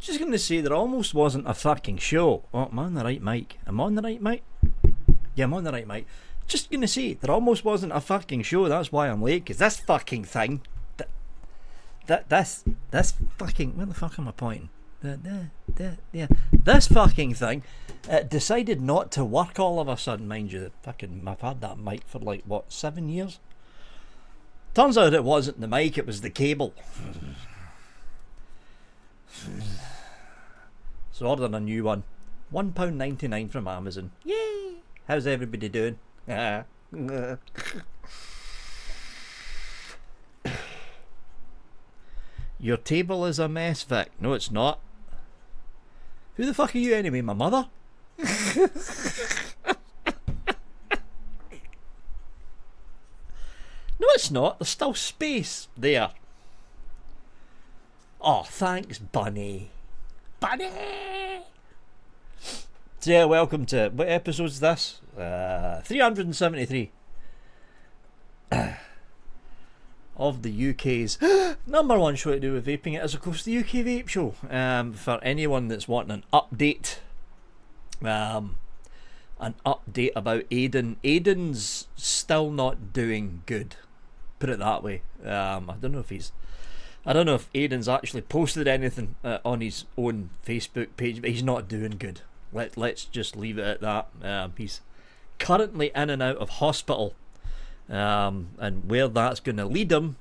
Just going to say there almost wasn't a fucking show. Oh, am I on the right mic? Am I on the right mic? Yeah, I'm on the right mic. Just going to say there almost wasn't a fucking show. That's why I'm late. Because this fucking thing, this fucking, where the fuck am I pointing? Yeah, this fucking thing decided not to work all of a sudden. Mind you, fucking, I've had that mic for like what, 7 years. Turns out it wasn't the mic, it was the cable. So ordering a new one, £1.99 from Amazon. Yay! How's everybody doing? Your table is a mess, Vic. No, it's not. Who the fuck are you anyway, my mother? No, it's not. There's still space there. Oh, thanks, Bunny. Bunny! So yeah, welcome to, what episode's this? 373 of the UK's number one show to do with vaping. It is, of course, the UK Vape Show. For anyone that's wanting an update, about Aiden. Aiden's still not doing good. Put it that way. I don't know if Aiden's actually posted anything on his own Facebook page, but he's not doing good. Let's just leave it at that. He's currently in and out of hospital, and where that's going to lead him,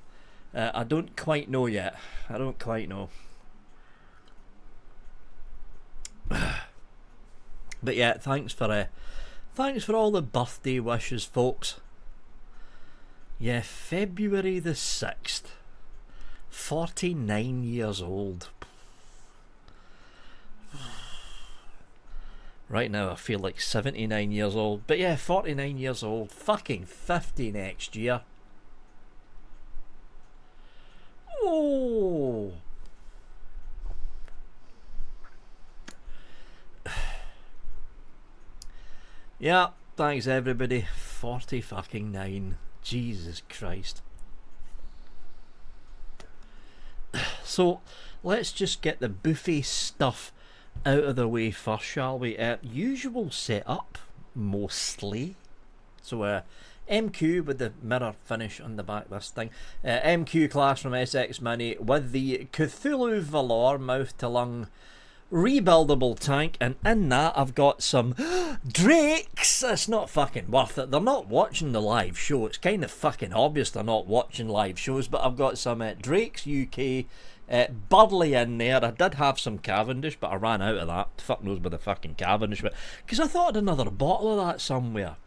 I don't quite know yet. I don't quite know. But yeah, thanks for all the birthday wishes, folks. Yeah, February the 6th. 49 years old. Right now I feel like 79 years old. But yeah, 49 years old. Fucking 50 next year. Oh. Yeah, thanks everybody. 40 fucking 9. Jesus Christ. So let's just get the buffet stuff out of the way first, shall we? Usual setup, mostly. So MQ with the mirror finish on the back this thing. MQ class from SX Mini with the Cthulhu Valor mouth to lung rebuildable tank, and in that I've got some Drakes. It's not fucking worth it. They're not watching the live show. It's kind of fucking obvious they're not watching live shows, but I've got some Drakes UK Burley in there. I did have some Cavendish, but I ran out of that. Fuck knows with the fucking Cavendish, but because I thought I had another bottle of that somewhere.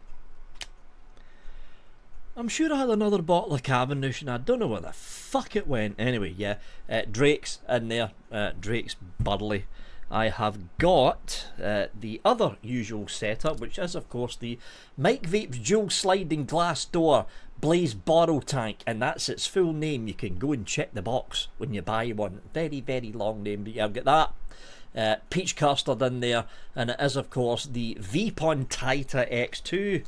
I'm sure I had another bottle of Cavendish and I don't know where the fuck it went. Anyway, yeah, Drake's in there, Drake's Burley. I have got the other usual setup, which is of course the Mike Vape's dual sliding glass door Blaze Borrow tank, and that's its full name. You can go and check the box when you buy one. Very, very long name, but yeah, I've got that. Peach custard in there, and it is of course the Vapon Tita X2.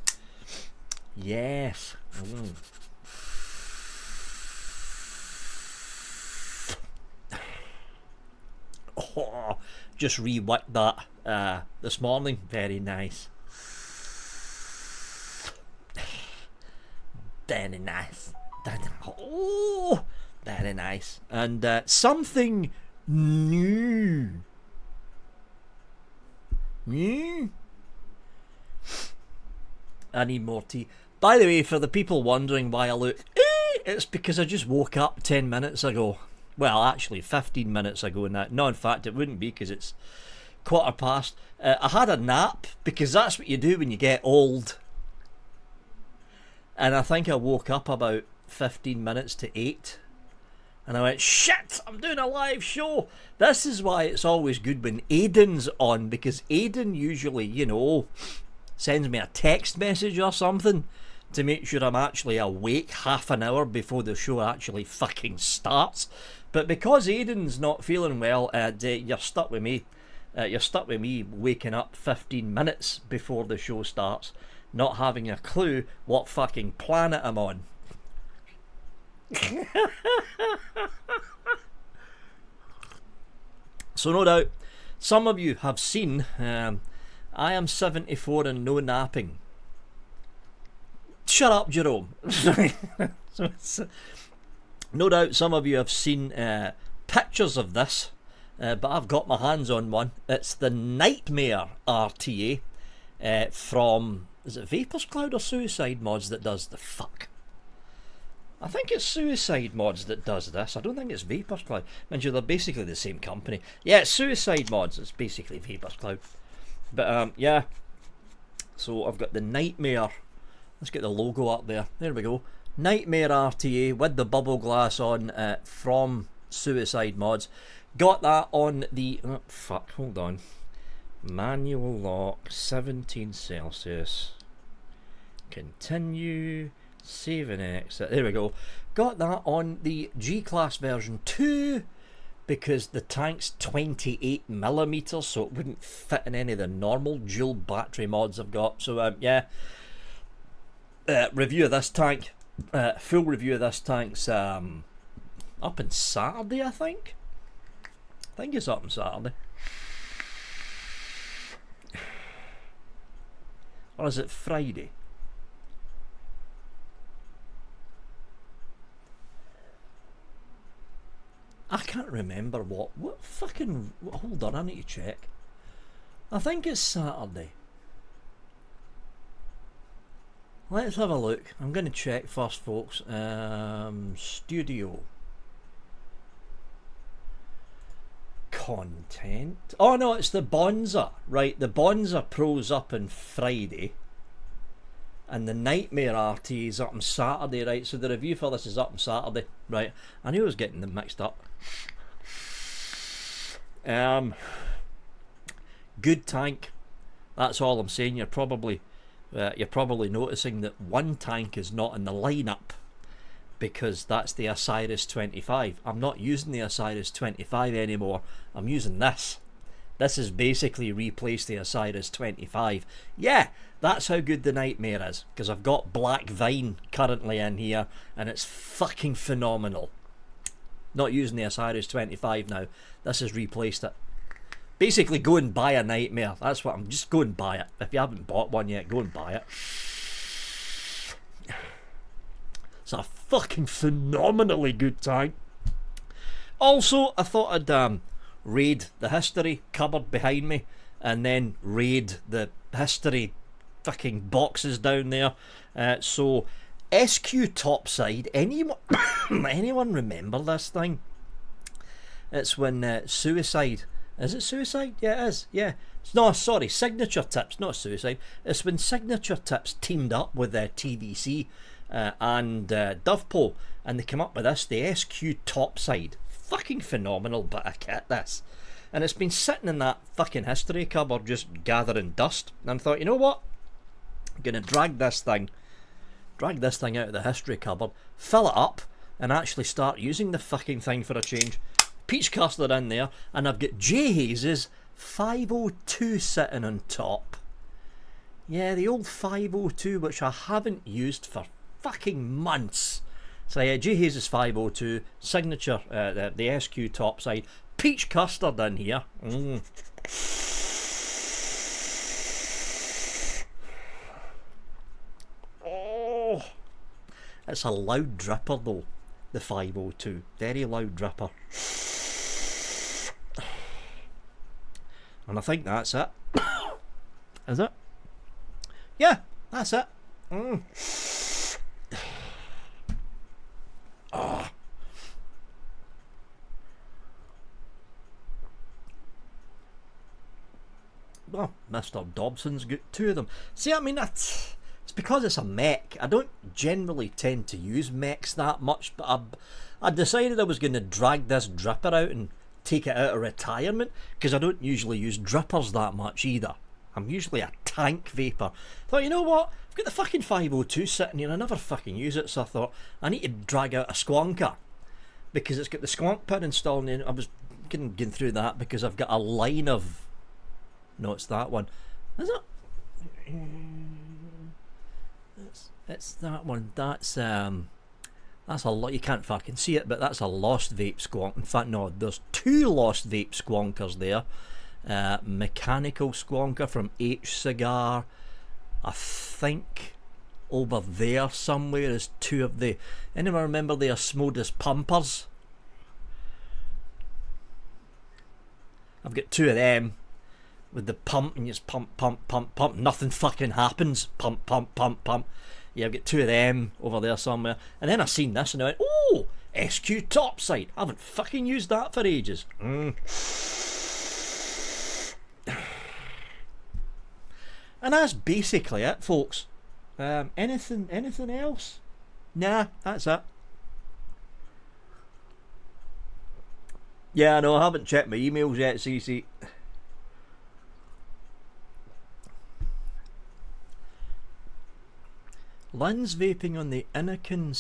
Yes. Oh, just re-wicked that this morning. Very nice. Very nice. Oh, very nice. And something new. I need more tea. By the way, for the people wondering why I look, it's because I just woke up 10 minutes ago. Well, actually 15 minutes ago and that. No, in fact, it wouldn't be because it's 1:15. I had a nap because that's what you do when you get old. And I think I woke up about 15 minutes to 8. And I went, shit, I'm doing a live show. This is why it's always good when Aiden's on, because Aiden usually, you know, sends me a text message or something to make sure I'm actually awake half an hour before the show actually fucking starts. But because Aiden's not feeling well, you're stuck with me. You're stuck with me waking up 15 minutes before the show starts, not having a clue what fucking planet I'm on. So no doubt, some of you have seen I am 74 and no napping. Shut up, Jerome. No doubt some of you have seen pictures of this, but I've got my hands on one. It's the Nightmare RTA from, is it Vapors Cloud or Suicide Mods that does the fuck? I think it's Suicide Mods that does this. I don't think it's Vapors Cloud. Mind you, they're basically the same company. Yeah, it's Suicide Mods. It's basically Vapors Cloud. But yeah, so I've got the Nightmare. Let's get the logo up there. There we go. Nightmare RTA with the bubble glass on from Suicide Mods. Got that on the... Oh, fuck, hold on. Manual lock, 17 Celsius. Continue. Save and exit. There we go. Got that on the G-Class version 2 because the tank's 28mm, so it wouldn't fit in any of the normal dual battery mods I've got. So yeah, review of this tank, full review of this tank's up on Saturday, I think it's up on Saturday, or is it Friday? I can't remember what fucking, hold on, I need to check. I think it's Saturday. Let's have a look. I'm going to check first, folks. Studio content. Oh no, it's the Bonza. Right, the Bonza Pro's up on Friday. And the Nightmare RT is up on Saturday, right? So the review for this is up on Saturday, right? I knew I was getting them mixed up. Good tank. That's all I'm saying. You're probably noticing that one tank is not in the lineup because that's the Osiris 25. I'm not using the Osiris 25 anymore. I'm using this. This has basically replaced the Osiris 25. Yeah, that's how good the Nightmare is, because I've got Black Vine currently in here, and it's fucking phenomenal. Not using the Osiris 25 now. This has replaced it. Basically, go and buy a Nightmare. That's what I'm... Just go and buy it. If you haven't bought one yet, go and buy it. It's a fucking phenomenally good tank. Also, I thought I'd... raid the history cupboard behind me and then raid the history fucking boxes down there. So SQ topside, anyone remember this thing? It's when Suicide, is it Suicide? Yeah, it is. Yeah, no, sorry, Signature Tips, not Suicide. It's when Signature Tips teamed up with TVC and Dovepole, and they came up with this, the SQ topside. Fucking phenomenal bit of kit, this. And it's been sitting in that fucking history cupboard just gathering dust. And I thought, you know what? I'm going to drag this thing out of the history cupboard, fill it up, and actually start using the fucking thing for a change. Peach custard in there, and I've got J Hayes' 502 sitting on top. Yeah, the old 502, which I haven't used for fucking months. So yeah, J Hayes' 502, Signature, the SQ topside, peach custard in here. Oh, it's a loud dripper though, the 502, very loud dripper. And I think that's it. Is it? Yeah, that's it. Oh, Mr. Dobson's got two of them. See, I mean, it's because it's a mech. I don't generally tend to use mechs that much, but I decided I was going to drag this dripper out and take it out of retirement, because I don't usually use drippers that much either. I'm usually a tank vapor. Thought, you know what? I've got the fucking 502 sitting here. I never fucking use it, so I thought I need to drag out a squonker because it's got the squonk pin installed in. I was getting through that because I've got a line of... No, it's that one. Is it? It's that one. That's That's a lot. You can't fucking see it, but that's a lost vape squonk. In fact, no, there's two lost vape squonkers there. Mechanical squonker from H Cigar. I think over there somewhere is two of the. Anyone remember the Osmosis pumpers? I've got two of them with the pump, and you just pump, pump, pump, pump. Nothing fucking happens. Pump, pump, pump, pump. Yeah, I've got two of them over there somewhere. And then I seen this and I went, oh, SQ topside. I haven't fucking used that for ages. And that's basically it, folks. Anything else? Nah, that's it. Yeah, no, I haven't checked my emails yet, CC. Lynn's vaping on the Anakin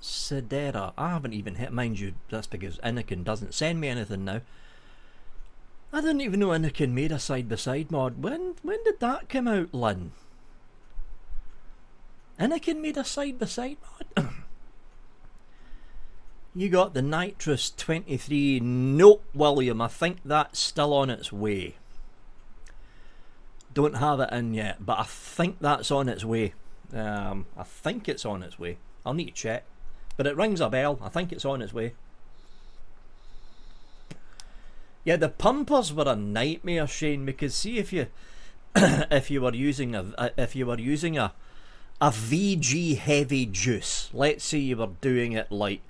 Sedera. I haven't even hit, mind you, that's because Anakin doesn't send me anything now. I didn't even know Anakin made a side-by-side mod. When did that come out, Lynn? Anakin made a side-by-side mod? You got the Nitrous 23. Nope, William, I think that's still on its way. Don't have it in yet, but I think that's on its way. I think it's on its way. I'll need to check, but it rings a bell. I think it's on its way. Yeah, the pumpers were a nightmare, Shane, because see if you if you were using a VG heavy juice, let's say you were doing it like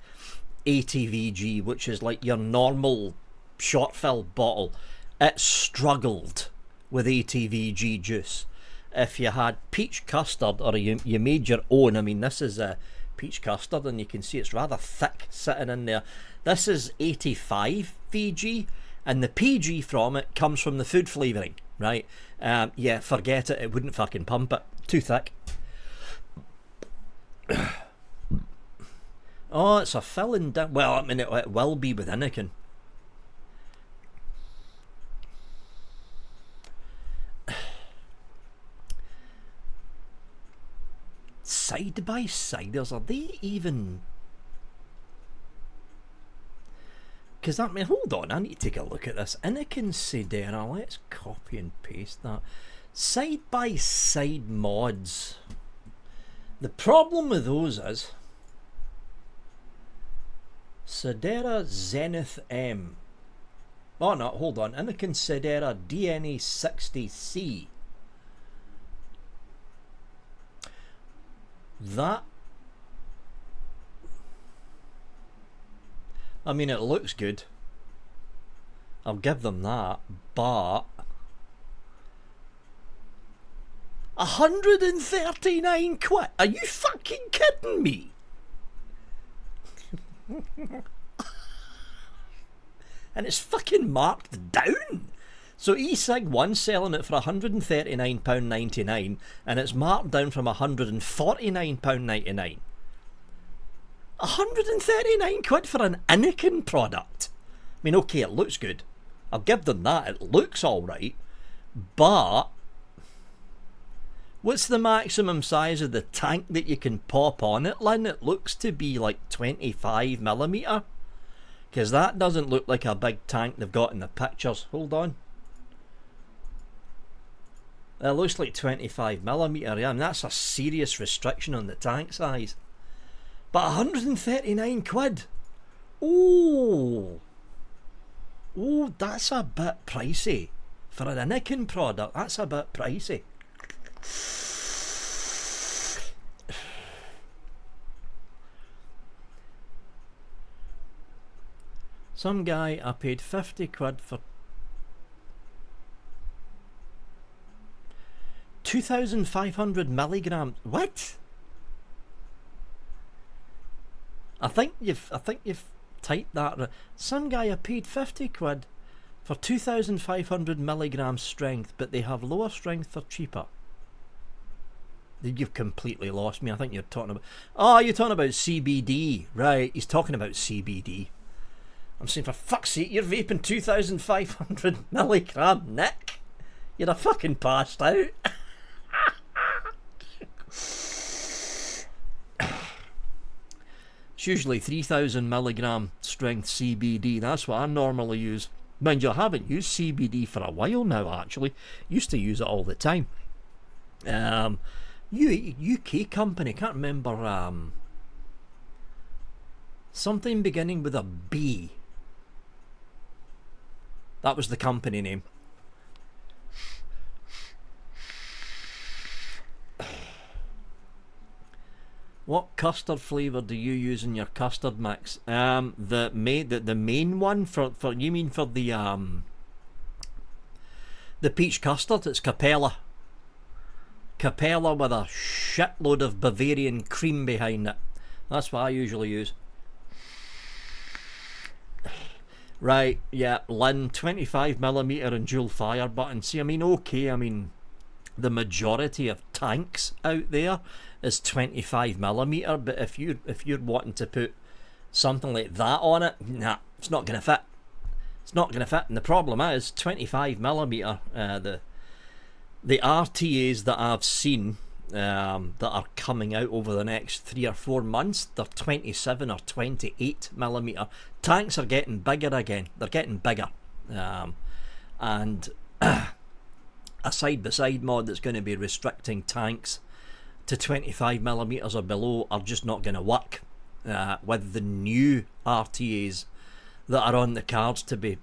80 VG, which is like your normal short fill bottle, it struggled with 80 VG juice. If you had peach custard, or you made your own, I mean, this is a peach custard and you can see it's rather thick sitting in there. This is 85 VG, and the PG from it comes from the food flavouring, right? Yeah, forget it, it wouldn't fucking pump it. Too thick. Oh, it's a filling down. Well, I mean, it will be with Anakin. Side-by-siders, are they even... Because that, I mean, hold on, I need to take a look at this. Anakin Sedera, let's copy and paste that. Side-by-side mods. The problem with those is... Sedera Zenith M. Oh no, hold on. Anakin Sedera DNA 60C. That, I mean, it looks good. I'll give them that, but 139 quid? Are you fucking kidding me? And it's fucking marked down. So eSig 1 selling it for £139.99 and it's marked down from £149.99. 139 quid for an Anakin product. I mean, okay, it looks good. I'll give them that. It looks alright. But what's the maximum size of the tank that you can pop on it, Lynn? It looks to be like 25mm. Because that doesn't look like a big tank they've got in the pictures. Hold on. It looks like 25mm. Yeah, I mean, that's a serious restriction on the tank size. But 139 quid. Oh, that's a bit pricey. For an Anakin product, that's a bit pricey. Some guy, I paid 50 quid for 2,500 milligrams. What? I think you've typed that. Some guy, I paid 50 quid for 2,500 milligrams strength, but they have lower strength for cheaper. You've completely lost me. I think you're talking about... Oh, you're talking about CBD. Right, he's talking about CBD. I'm saying, for fuck's sake, you're vaping 2,500 milligram, Nick. You're a fucking passed out. It's usually 3,000 milligram strength CBD. That's what I normally use. Mind you, I haven't used CBD for a while now, actually. Used to use it all the time. UK company, can't remember, something beginning with a B. That was the company name. What custard flavour do you use in your custard mix? The main one for you mean for the peach custard? It's Capella. Capella with a shitload of Bavarian cream behind it. That's what I usually use. Right, yeah, Lynn, 25mm and dual fire button. See, I mean, okay, I mean, the majority of tanks out there is 25mm, but if you're wanting to put something like that on it, nah, it's not gonna fit. It's not gonna fit, and the problem is 25mm. The RTAs that I've seen that are coming out over the next 3 or 4 months, they're 27 or 28mm. Tanks are getting bigger again. They're getting bigger, and a side-by-side mod that's going to be restricting tanks to 25mm or below are just not going to work with the new RTAs that are on the cards to be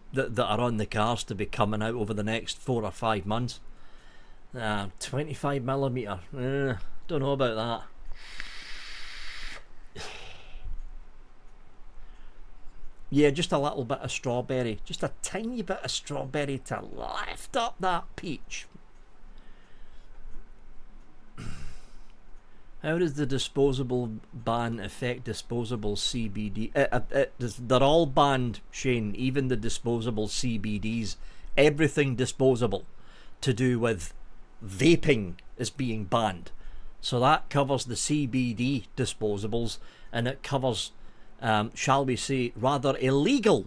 coming out over the next 4 or 5 months. 25mm, don't know about that. Yeah, just a little bit of strawberry, just a tiny bit of strawberry to lift up that peach. How does the disposable ban affect disposable CBD? They're all banned, Shane, even the disposable CBDs. Everything disposable to do with vaping is being banned. So that covers the CBD disposables, and it covers, shall we say, rather illegal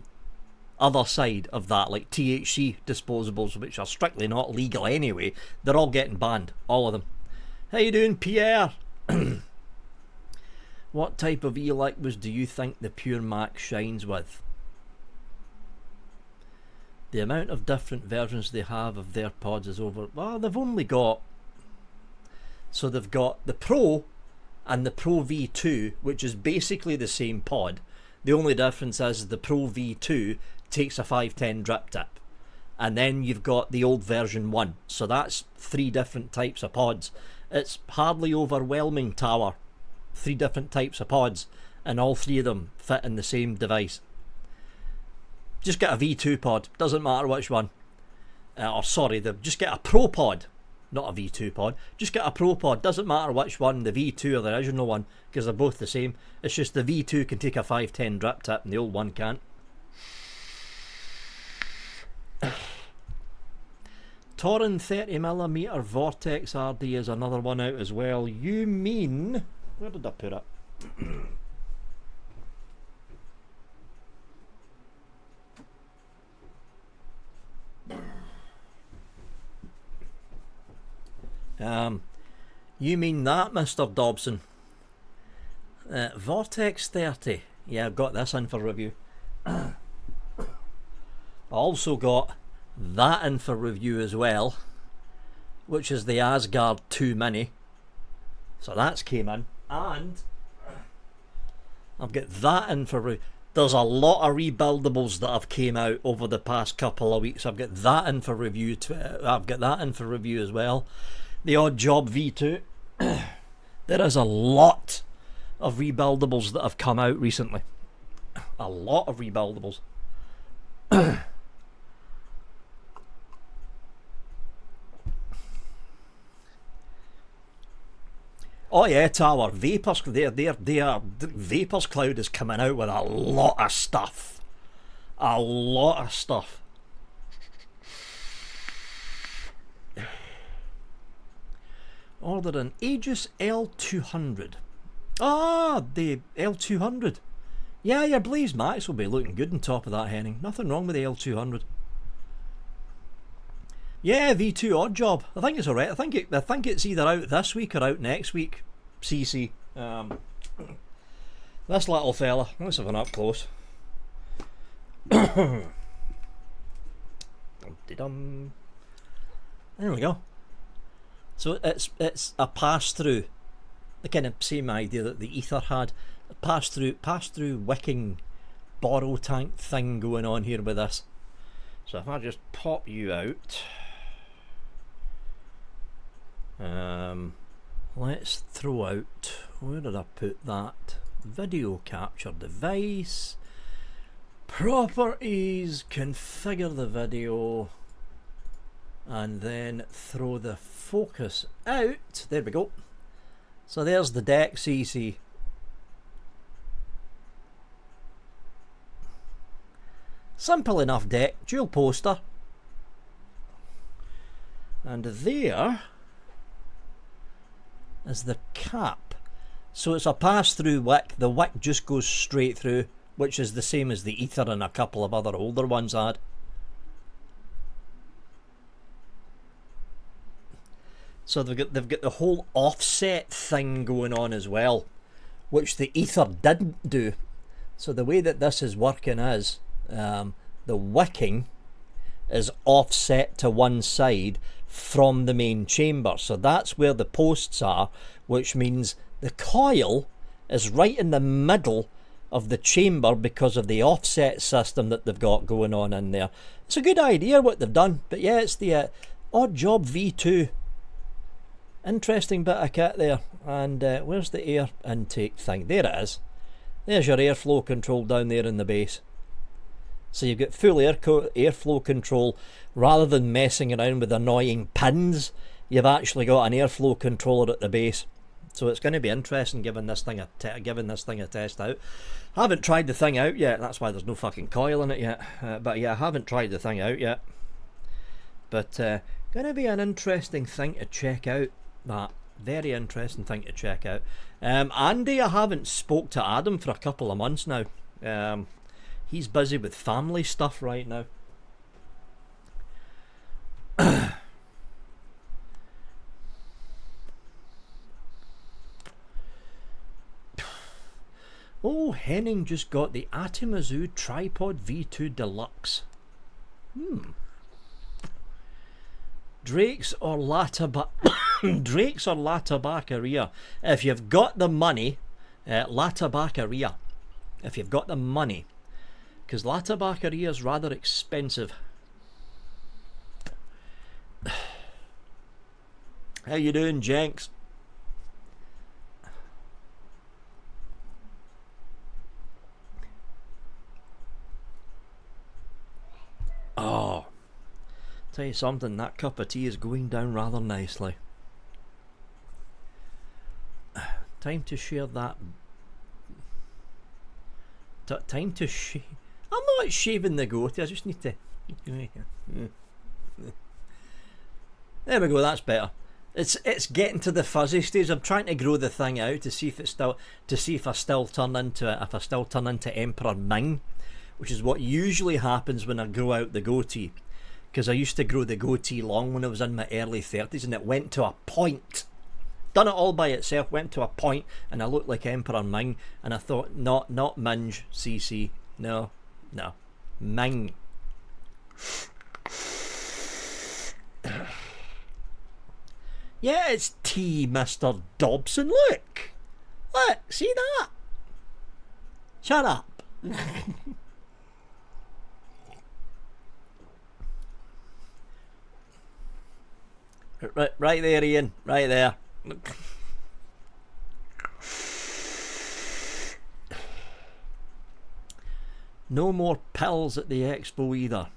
other side of that, like THC disposables, which are strictly not legal anyway. They're all getting banned, all of them. How you doing, Pierre? What type of e-liquids do you think the Pure Max shines with? The amount of different versions they have of their pods is over. Well, they've only got, so they've got the Pro and the Pro V2, which is basically the same pod. The only difference is the Pro V2 takes a 510 drip tip, and then you've got the old version 1. So that's 3 different types of pods. It's hardly overwhelming, Tower. 3 different types of pods, and all 3 of them fit in the same device. Just get a V2 pod, doesn't matter which one. Just get a Pro pod, not a V2 pod. Just get a Pro pod, doesn't matter which one, the V2 or the original one, because they're both the same. It's just the V2 can take a 510 drip tip and the old one can't. Torin 30mm Vortex RD is another one out as well. You mean, where did I put it? You mean that, Mr. Dobson? Vortex 30. Yeah, I've got this in for review. I also got that in for review as well, which is the Asgard 2 Mini. So that's came in, and I've got that in for review. There's a lot of rebuildables that have came out over the past couple of weeks. I've got that in for review. I've got that in for review as well. The Odd Job V2. There is a lot of rebuildables that have come out recently. A lot of rebuildables. Oh yeah, Tower. Vapors, Vapors Cloud is coming out with a lot of stuff. A lot of stuff. Ordered an Aegis L200. Ah, the L200. Yeah, your Blaze Max will be looking good on top of that, Henning. Nothing wrong with the L200. Yeah, V2 Odd Job. I think it's alright. I think it's either out this week or out next week. CC. This little fella, let's have an up close. There we go. So it's a pass through, the kind of same idea that the ether had, a pass through wicking borrow tank thing going on here with this. So if I just pop you out, let's throw out, where did I put that? Video capture device, properties, configure the video, and then throw the focus out. There we go. So there's the deck CC. Simple enough deck, dual poster. And there is the cap. So it's a pass-through wick. The wick just goes straight through, which is the same as the ether and a couple of other older ones had. So they've got the whole offset thing going on as well, which the ether didn't do. So the way that this is working is, the wicking is offset to one side from the main chamber. So that's where the posts are, which means the coil is right in the middle of the chamber because of the offset system that they've got going on in there. It's a good idea what they've done, but yeah, it's the Odd Job V2. Interesting bit of kit there. And where's the air intake thing? There it is. There's your airflow control down there in the base. So you've got full airflow control. Rather than messing around with annoying pins, you've actually got an airflow controller at the base. So it's going to be interesting giving this thing a test out. I haven't tried the thing out yet. That's why there's no fucking coil in it yet. But yeah, I haven't tried the thing out yet. But going to be an interesting thing to check out. That very interesting thing to check out. Andy, I haven't spoke to Adam for a couple of months now. He's busy with family stuff right now. Oh, Henning just got the Atemazu Tripod V2 Deluxe. Drake's or Latabacaria. If you've got the money, Latabacaria. If you've got the money, because Latabacaria is rather expensive. How you doing, Jenks? Oh, tell you something, that cup of tea is going down rather nicely. Time to share that. Time to shave. I'm not shaving the goatee, I just need to. There we go, that's better. It's getting to the fuzzy stage. I'm trying to grow the thing out to see if it's still, if I still turn into Emperor Ming, which is what usually happens when I grow out the goatee. Because I used to grow the goatee long when I was in my early 30s, and it went to a point. Done it all by itself, went to a point, and I looked like Emperor Ming, and I thought, not Minge, CC, no, Ming. Yeah, it's tea, Mr. Dobson, look, see that? Shut up. Right there, Ian, right there. No more pills at the expo either.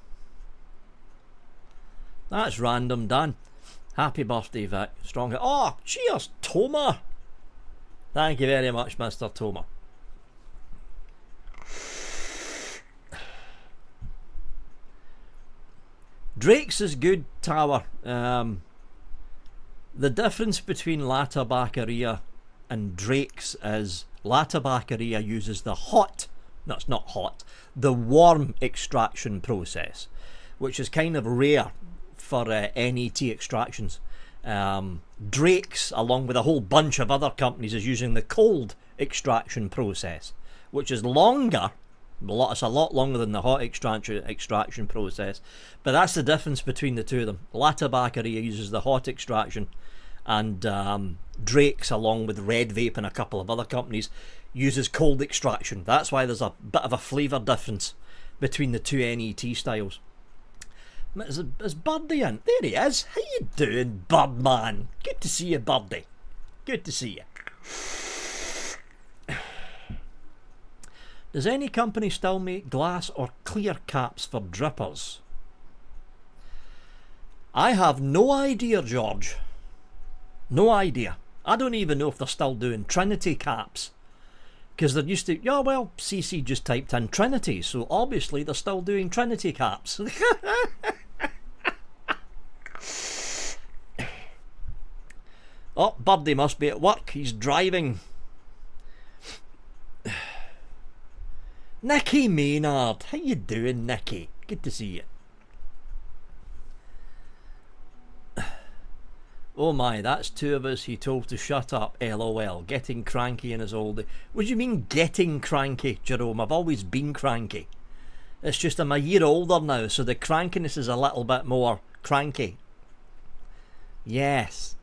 That's random, Dan. Happy birthday, Vic. Strong. Oh, cheers, Toma. Thank you very much, Mr. Toma. Drake's is good, Tower. The difference between Latabacaria and Drake's is Latabacaria uses the the warm extraction process, which is kind of rare for NET extractions. Drake's, along with a whole bunch of other companies, is using the cold extraction process, which is longer. It's a lot longer than the hot extraction process, but that's the difference between the two of them. La Tabacaria uses the hot extraction, and Drake's, along with Red Vape and a couple of other companies, uses cold extraction. That's why there's a bit of a flavour difference between the two NET styles. Is Birdie in? There he is. How you doing, Birdman? Good to see you, Birdie. Good to see you. Does any company still make glass or clear caps for drippers? I have no idea, George. No idea. I don't even know if they're still doing Trinity caps. Because they're used to, yeah, well, CC just typed in Trinity, so obviously they're still doing Trinity caps. Oh, Birdie must be at work. He's driving. Nicky Maynard. How you doing, Nicky? Good to see you. Oh my, that's two of us he told to shut up, LOL. Getting cranky in his old age. What do you mean getting cranky, Jerome? I've always been cranky. It's just I'm a year older now, so the crankiness is a little bit more cranky. Yes.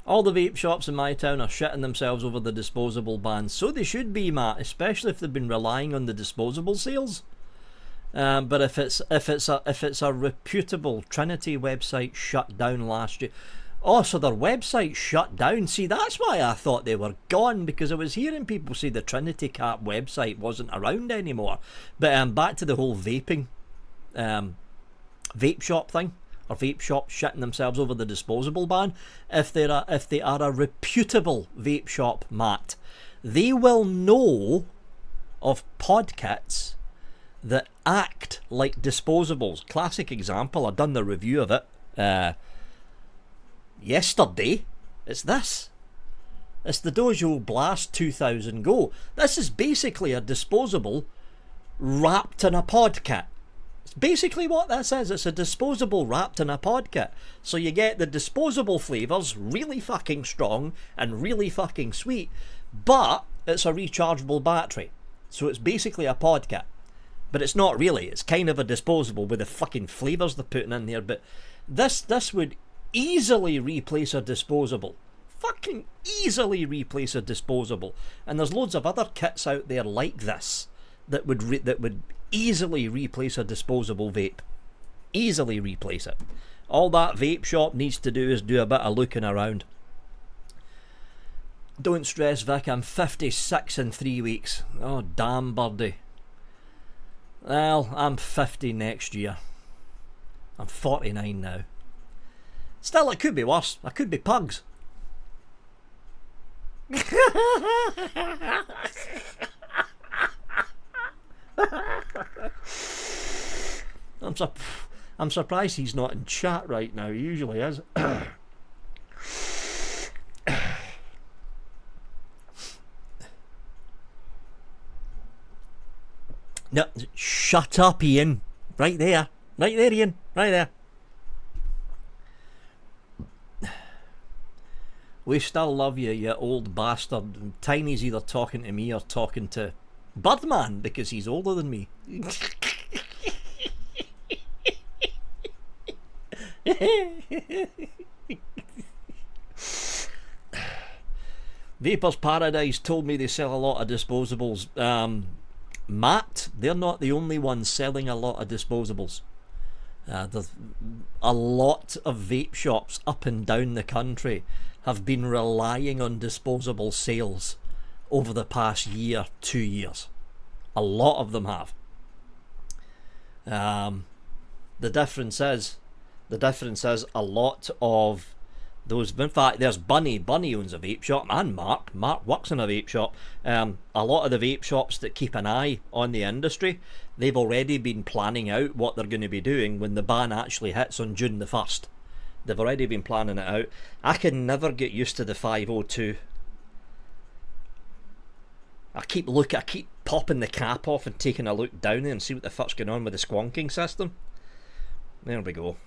All the vape shops in my town are shitting themselves over the disposable ban. So they should be, Matt, especially if they've been relying on the disposable sales. But if it's a reputable Trinity website shut down last year. Oh, so their website shut down. See, that's why I thought they were gone, because I was hearing people say the Trinity Cap website wasn't around anymore. But back to the whole vaping, vape shop thing. Or vape shops shitting themselves over the disposable ban. If they are a reputable vape shop, Matt, they will know of pod kits that act like disposables. Classic example, I've done the review of it yesterday. It's this. It's the Dojo Blast 2000 Go. This is basically a disposable wrapped in a pod kit. It's basically what this is. It's a disposable wrapped in a pod kit. So you get the disposable flavours, really fucking strong and really fucking sweet, but it's a rechargeable battery. So it's basically a pod kit. But it's not really. It's kind of a disposable with the fucking flavours they're putting in there. But this would easily replace a disposable. Fucking easily replace a disposable. And there's loads of other kits out there like this that would easily replace a disposable vape. Easily replace it. All that vape shop needs to do is do a bit of looking around. Don't stress, Vic, I'm 56 in 3 weeks. Oh, damn, Birdie. Well, I'm 50 next year. I'm 49 now. Still, it could be worse. I could be pugs. I'm surprised he's not in chat right now. He usually is. No, shut up, Ian. Right there, Ian. Right there. We still love you, you old bastard. Tiny's either talking to me or talking to Birdman, because he's older than me. Vapors Paradise told me they sell a lot of disposables. Matt, they're not the only ones selling a lot of disposables. There's a lot of vape shops up and down the country have been relying on disposable sales over the past year, 2 years. A lot of them have. The difference is a lot of those. In fact, there's Bunny owns a vape shop, and Mark works in a vape shop. A lot of the vape shops that keep an eye on the industry, they've already been planning out what they're going to be doing when the ban actually hits on June the 1st. They've already been planning it out. I can never get used to the 502. I keep popping the cap off and taking a look down there and see what the fuck's going on with the squonking system. There we go.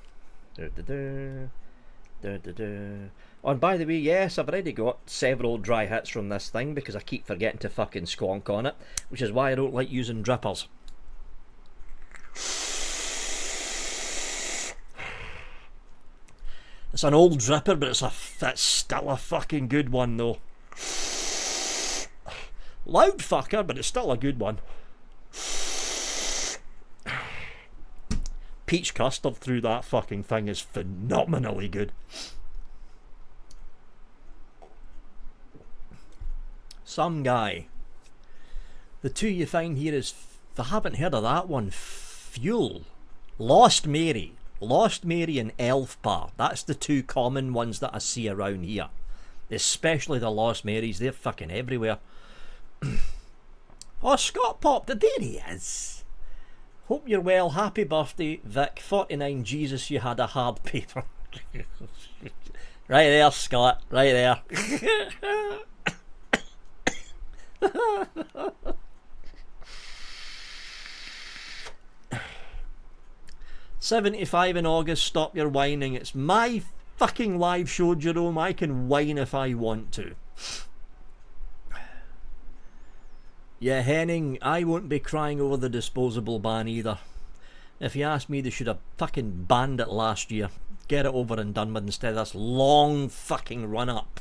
Oh, and by the way, yes, I've already got several dry hits from this thing because I keep forgetting to fucking squonk on it, which is why I don't like using drippers. It's an old dripper, but it's still a fucking good one though. Loud fucker, but it's still a good one. Peach custard through that fucking thing is phenomenally good. Some guy. The two you find here is, if I haven't heard of that one, Fuel. Lost Mary and Elf Bar. That's the two common ones that I see around here. Especially the Lost Marys, they're fucking everywhere. Oh, Scott popped, there he is. Hope you're well, happy birthday, Vic. 49, Jesus, you had a hard paper. Right there, Scott, right there. 75 in August, stop your whining. It's my fucking live show, Jerome. I can whine if I want to. Yeah, Henning, I won't be crying over the disposable ban either. If you ask me, they should have fucking banned it last year. Get it over and done with instead of this long fucking run up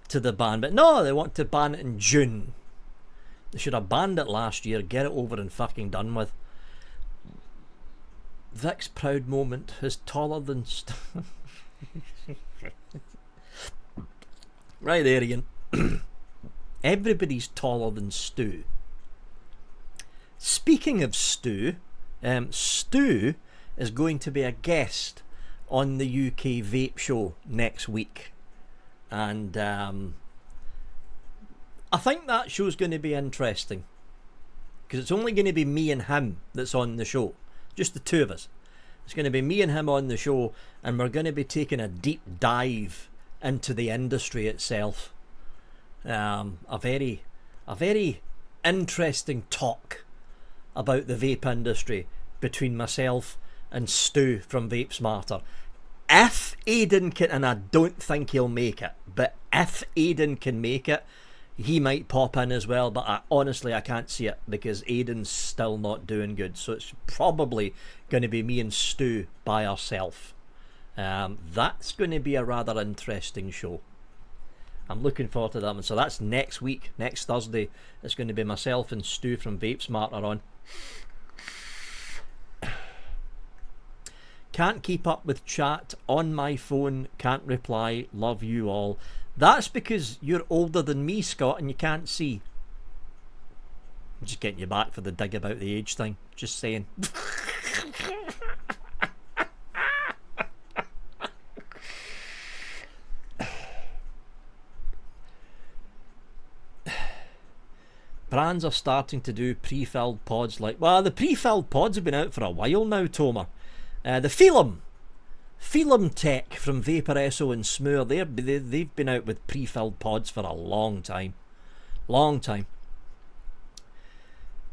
to the ban. But no, they want to ban it in June. They should have banned it last year. Get it over and fucking done with. Vic's proud moment is taller than... Right there, Ian. Everybody's taller than Stu. Speaking of Stu, Stu is going to be a guest on the UK Vape Show next week. And I think that show's going to be interesting. Because it's only going to be me and him that's on the show. Just the two of us. It's going to be me and him on the show, and we're going to be taking a deep dive into the industry itself. A very interesting talk about the vape industry between myself and Stu from Vape Smarter. If Aidan can, and I don't think he'll make it, but if Aidan can make it, he might pop in as well, but honestly I can't see it because Aidan's still not doing good, so it's probably going to be me and Stu by ourselves. That's going to be a rather interesting show. I'm looking forward to that one. So that's next week, next Thursday. It's going to be myself and Stu from Vape Smarter on. Can't keep up with chat on my phone, can't reply, love you all. That's because you're older than me, Scott, and you can't see. I'm just getting you back for the dig about the age thing. Just saying. Brands are starting to do pre-filled pods like... Well, the pre-filled pods have been out for a while now, Tomer. The Phelim Tech from Vaporesso and Smoor, they've been out with pre-filled pods for a long time. Long time.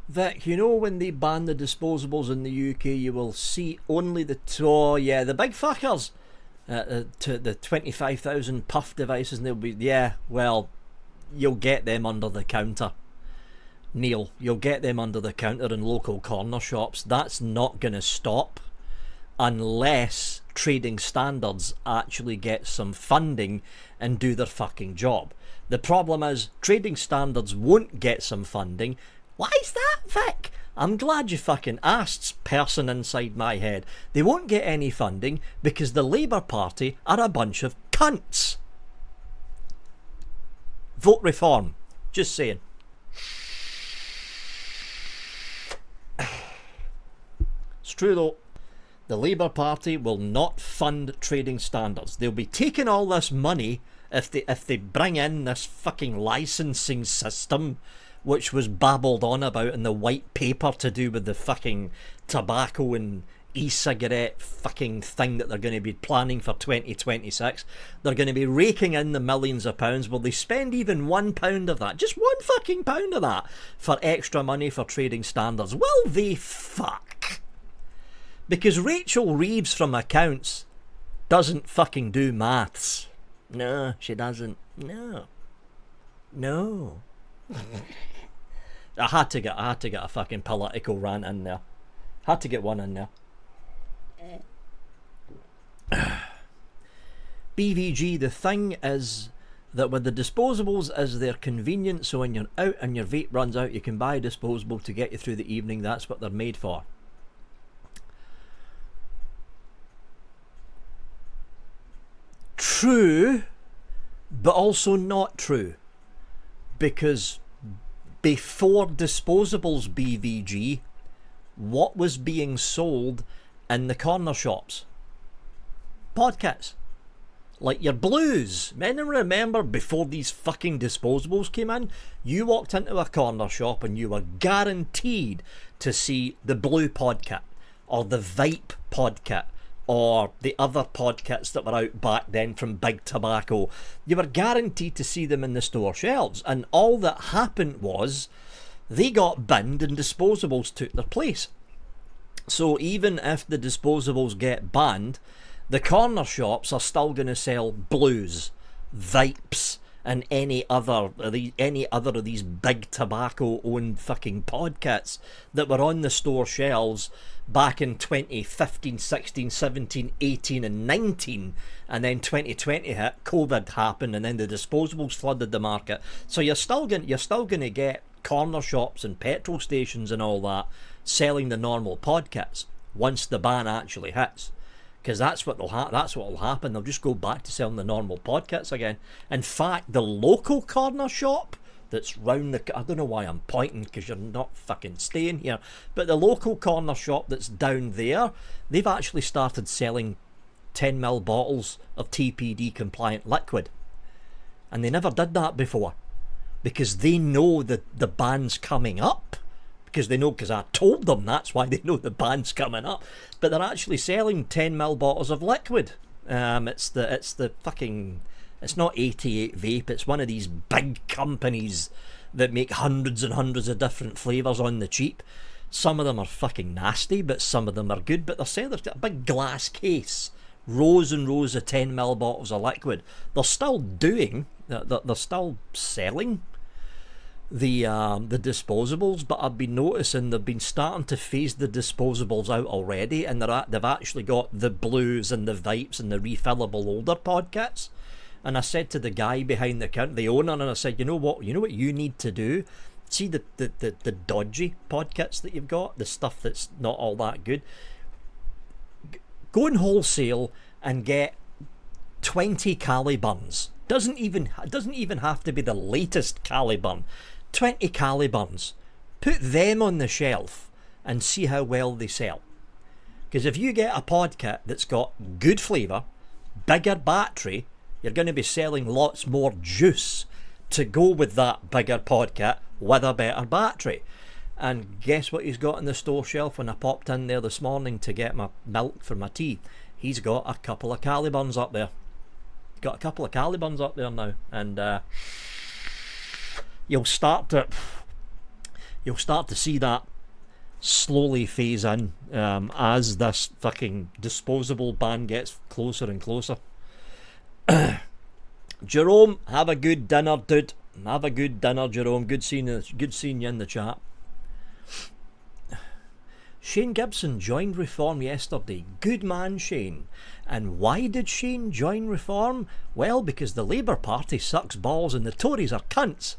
Vic, you know when they ban the disposables in the UK, you will see only the... Oh, yeah, the big fuckers. To the 25,000 puff devices, and they'll be... Yeah, well, you'll get them under the counter. Neil, you'll get them under the counter in local corner shops. That's not going to stop unless Trading Standards actually get some funding and do their fucking job. The problem is Trading Standards won't get some funding. Why is that, Vic? I'm glad you fucking asked, person inside my head. They won't get any funding because the Labour Party are a bunch of cunts. Vote reform. Just saying. It's true though. The Labour Party will not fund Trading Standards. They'll be taking all this money if they bring in this fucking licensing system, which was babbled on about in the white paper to do with the fucking tobacco and e-cigarette fucking thing that they're going to be planning for 2026. They're going to be raking in the millions of pounds. Will they spend even £1 of that, just one fucking pound of that, for extra money for Trading Standards? Will they fuck? Because Rachel Reeves from Accounts doesn't fucking do maths. No, she doesn't. No. I had to get a fucking political rant in there. Had to get one in there. BVG, the thing is that with the disposables is they're convenient, so when you're out and your vape runs out, you can buy a disposable to get you through the evening. That's what they're made for. True, but also not true, because before disposables, BVG, what was being sold in the corner shops? Podcasts. Like your blues. Men, remember before these fucking disposables came in, you walked into a corner shop and you were guaranteed to see the blue podcat or the vape podcat or the other podcasts that were out back then from Big Tobacco. You were guaranteed to see them in the store shelves, and all that happened was they got binned and disposables took their place. So even if the disposables get banned, the corner shops are still going to sell blues, vapes, and any other of these Big Tobacco owned fucking podcasts that were on the store shelves back in 2015, 16, 17, 18 and 19, and then 2020 hit, COVID happened, and then the disposables flooded the market. So you're still going to get corner shops and petrol stations and all that selling the normal podcasts once the ban actually hits. Because that's what will happen. They'll just go back to selling the normal podcasts again. In fact, the local corner shop that's round the... I don't know why I'm pointing, because you're not fucking staying here. But the local corner shop that's down there, they've actually started selling 10ml bottles of TPD compliant liquid. And they never did that before. Because they know that the ban's coming up. Because I told them, that's why they know the ban's coming up. But they're actually selling 10ml bottles of liquid. It's the fucking... It's not 88 Vape, it's one of these big companies that make hundreds and hundreds of different flavours on the cheap. Some of them are fucking nasty, but some of them are good. But they're saying they've got a big glass case, rows and rows of 10ml bottles of liquid. They're still selling the disposables, but I've been noticing they've been starting to phase the disposables out already, and they've actually got the blues and the vapes and the refillable older podcasts. And I said to the guy behind the counter, the owner, and I said, you know what you need to do? See the dodgy podcasts that you've got, the stuff that's not all that good. Go in wholesale and get 20 Caliburns. Doesn't even have to be the latest Caliburn. 20 Caliburns. Put them on the shelf and see how well they sell. Because if you get a podcat that's got good flavour, bigger battery, you're going to be selling lots more juice to go with that bigger podcat with a better battery. And guess what he's got on the store shelf when I popped in there this morning to get my milk for my tea? He's got a couple of Caliburns up there. Got a couple of Caliburns up there now, and you'll start to see that slowly phase in as this fucking disposable ban gets closer and closer. Jerome, have a good dinner, dude. Have a good dinner, Jerome. Good seeing you in the chat. Shane Gibson joined Reform yesterday. Good man, Shane. And why did Shane join Reform? Well, because the Labour Party sucks balls and the Tories are cunts.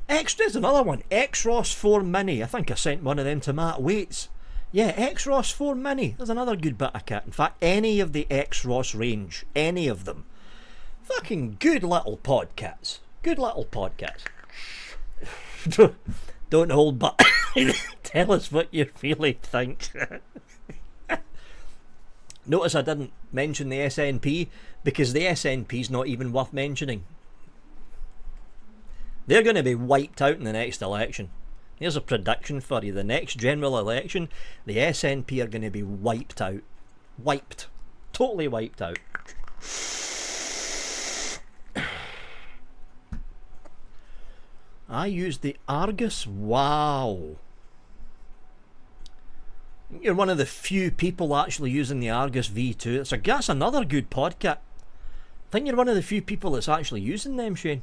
Extra's another one. Xros 4 Mini. I think I sent one of them to Matt Waits. Yeah, Xros 4 Mini. There's another good bit of kit. In fact, any of the Xros range, any of them. Fucking good little podcasts. Good little podcasts. Don't hold back. Tell us what you really think. Notice I didn't mention the SNP because the SNP's not even worth mentioning. They're going to be wiped out in the next election. Here's a prediction for you. The next general election, the SNP are going to be wiped out. Wiped. Totally wiped out. I use the Argus. Wow. You're one of the few people actually using the Argus V2. That's another good podcast. I think you're one of the few people that's actually using them, Shane.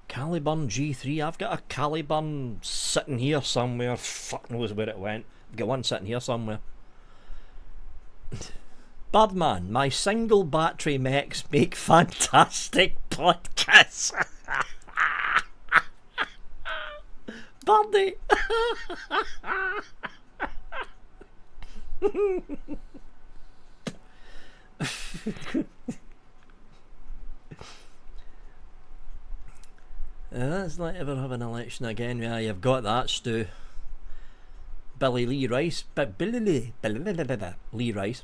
Caliburn G3. I've got a Caliburn sitting here somewhere. Fuck knows where it went. I've got one sitting here somewhere. Birdman, my single battery mechs make fantastic podcasts. Birdie. Let's not ever have an election again. Yeah, you've got that, Stu. Billy Lee Rice. Lee Rice.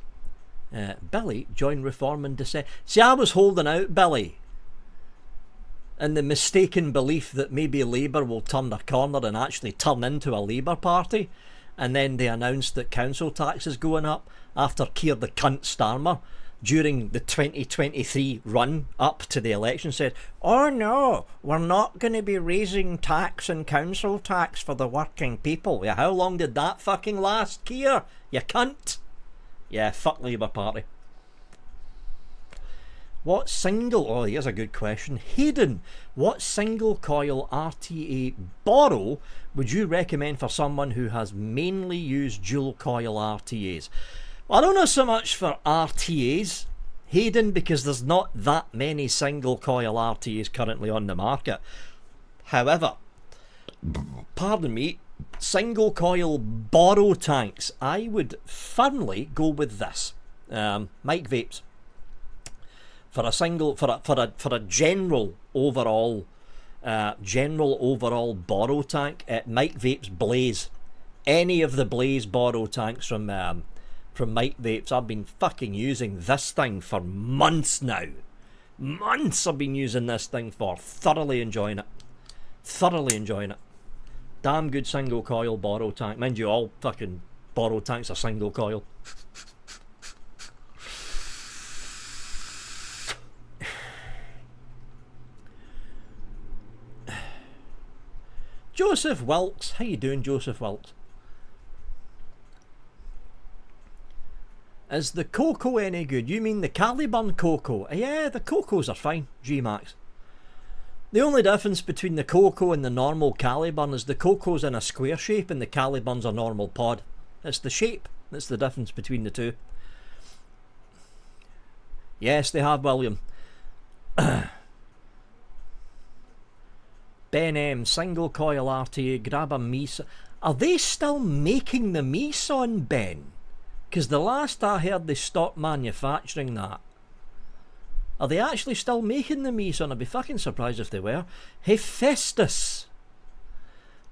Billy joined Reform and Dissent. See, I was holding out, Billy, in the mistaken belief that maybe Labour will turn their corner and actually turn into a Labour party. And then they announced that council tax is going up after Keir the cunt Starmer during the 2023 run up to the election said, oh no, we're not going to be raising tax and council tax for the working people. Yeah, how long did that fucking last, Keir? You cunt. Yeah, fuck Labour Party. What single... Oh, here's a good question. Hayden, what single coil RTA borrow would you recommend for someone who has mainly used dual coil RTAs? Well, I don't know so much for RTAs, Hayden, because there's not that many single coil RTAs currently on the market. However, pardon me, single coil borrow tanks, I would firmly go with this. Mike Vapes. For a single, for a general overall borrow tank, Mike Vapes Blaze, any of the Blaze borrow tanks from Mike Vapes, I've been fucking using this thing for months now. Months I've been using this thing for, thoroughly enjoying it. Damn good single coil borrow tank. Mind you, all fucking borrow tanks are single coil. Joseph Wilkes, how you doing, Joseph Wilkes? Is the Coco any good? You mean the Caliburn Coco? Yeah, the Cocos are fine, G-Max. The only difference between the Coco and the normal Caliburn is the Coco's in a square shape and the Caliburn's a normal pod. It's the shape that's the difference between the two. Yes, they have, William. Ben M, single coil RTA, grab a Meson. Are they still making the Meson, Ben? Because the last I heard they stopped manufacturing that. Are they actually still making the Meson? I'd be fucking surprised if they were. Hephaestus.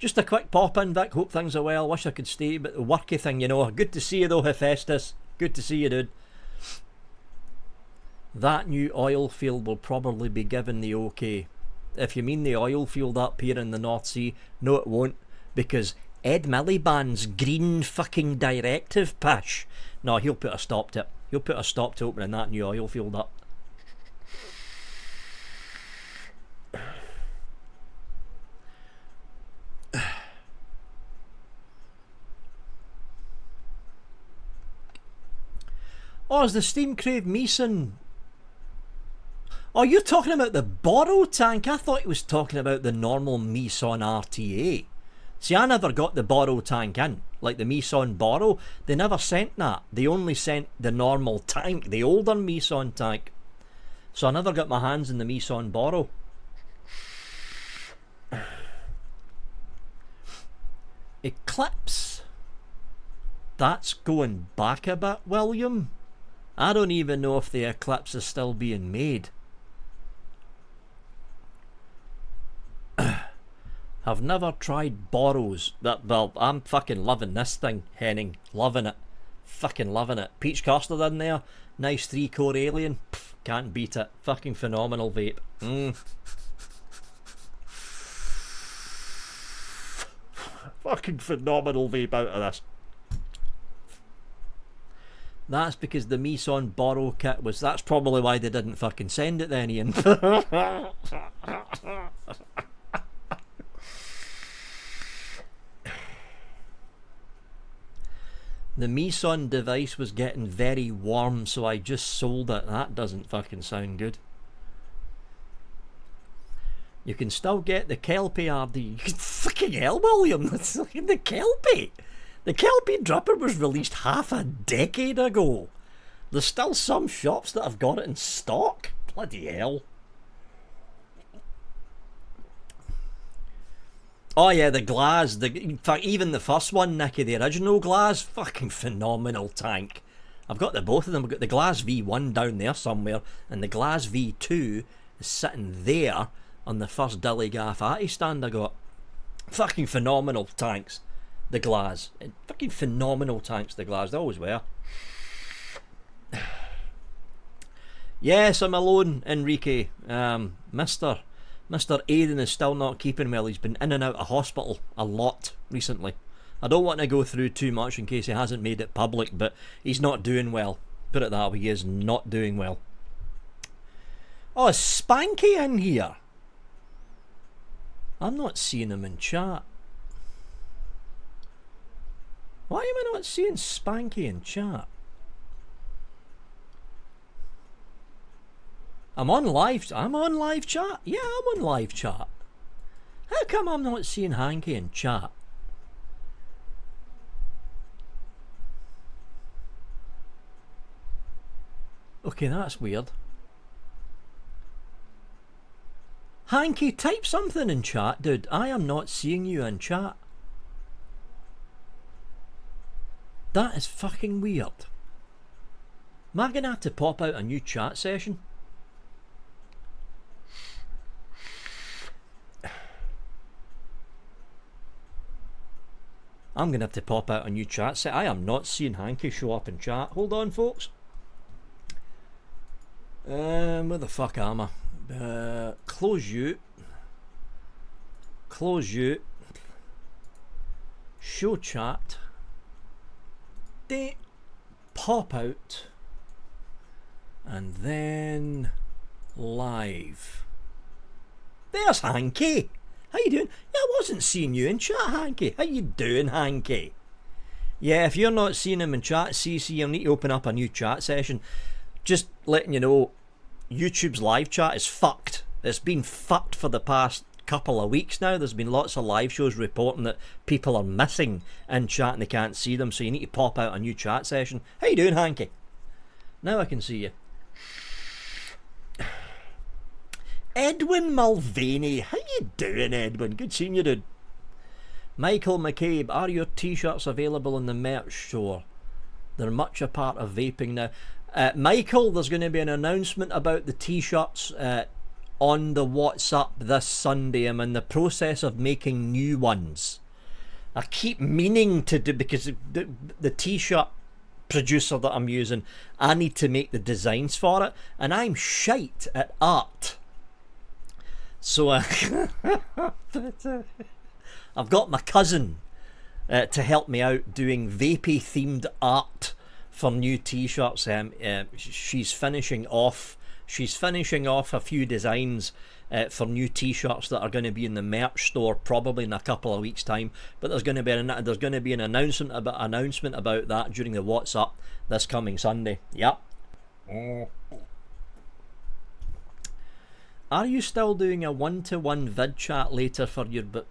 Just a quick pop in, Vic. Hope things are well. Wish I could stay, but the worky thing, you know. Good to see you though, Hephaestus. Good to see you, dude. That new oil field will probably be given the okay. If you mean the oil field up here in the North Sea, no it won't, because Ed Miliband's green fucking directive push. No, he'll put a stop to it. He'll put a stop to opening that new oil field up. Oh, is the Steam Crave Meson... Oh, you're talking about the borrow tank? I thought he was talking about the normal Meson RTA. See, I never got the borrow tank in. Like the Meson borrow, they never sent that. They only sent the normal tank, the older Meson tank. So I never got my hands in the Meson borrow. Eclipse. That's going back a bit, William. I don't even know if the Eclipse is still being made. I've never tried borrows. Well, I'm fucking loving this thing, Henning. Loving it. Fucking loving it. Peach custard in there. Nice 3-core alien. Pff, can't beat it. Fucking phenomenal vape. Fucking phenomenal vape out of this. That's because the Meson borrow kit was... That's probably why they didn't fucking send it then, Ian. The Meson device was getting very warm, so I just sold it. That doesn't fucking sound good. You can still get the Kelpie RD. Fucking hell, William. That's fucking the Kelpie. The Kelpie Dripper was released half a decade ago. There's still some shops that have got it in stock. Bloody hell. Oh yeah, the Glass. In fact, even the first one, Nicky, the original Glass, fucking phenomenal tank. I've got the both of them. I've got the Glass V1 down there somewhere, and the Glass V2 is sitting there on the first Dilly Gaff Arty stand I got. Fucking phenomenal tanks, the Glass. Fucking phenomenal tanks, the Glass. They always were. Yes, I'm alone, Enrique. Mr. Aiden is still not keeping well. He's been in and out of hospital a lot recently. I don't want to go through too much in case he hasn't made it public, but he's not doing well. Put it that way, he is not doing well. Oh, is Spanky in here? I'm not seeing him in chat. Why am I not seeing Spanky in chat? I'm on live chat. Yeah, I'm on live chat. How come I'm not seeing Hanky in chat? Okay, that's weird. Hanky, type something in chat, dude. I am not seeing you in chat. That is fucking weird. Am I gonna have to pop out a new chat session? I'm going to have to pop out a new chat set. I am not seeing Hanky show up in chat. Hold on, folks. Where the fuck am I? Close you. Close you. Show chat. Pop out. And then live. There's Hanky. How you doing? Yeah, I wasn't seeing you in chat, Hanky. How you doing, Hanky? Yeah, if you're not seeing him in chat, CC, you'll need to open up a new chat session. Just letting you know, YouTube's live chat is fucked. It's been fucked for the past couple of weeks now. There's been lots of live shows reporting that people are missing in chat and they can't see them, so you need to pop out a new chat session. How you doing, Hanky? Now I can see you. Edwin Mulvaney, how you doing, Edwin? Good seeing you, dude. Michael McCabe, are your t-shirts available in the merch store? They're much a part of vaping now. Michael, there's going to be an announcement about the t-shirts on the WhatsApp this Sunday. I'm in the process of making new ones. I keep meaning to do, because the t-shirt producer that I'm using, I need to make the designs for it, and I'm shite at art. So I've got my cousin to help me out doing vapey themed art for new t-shirts. She's finishing off a few designs for new t-shirts that are going to be in the merch store probably in a couple of weeks' time. But there's going to be an announcement about that during the WhatsApp this coming Sunday. Yep. Are you still doing a one-to-one vid chat later for your... There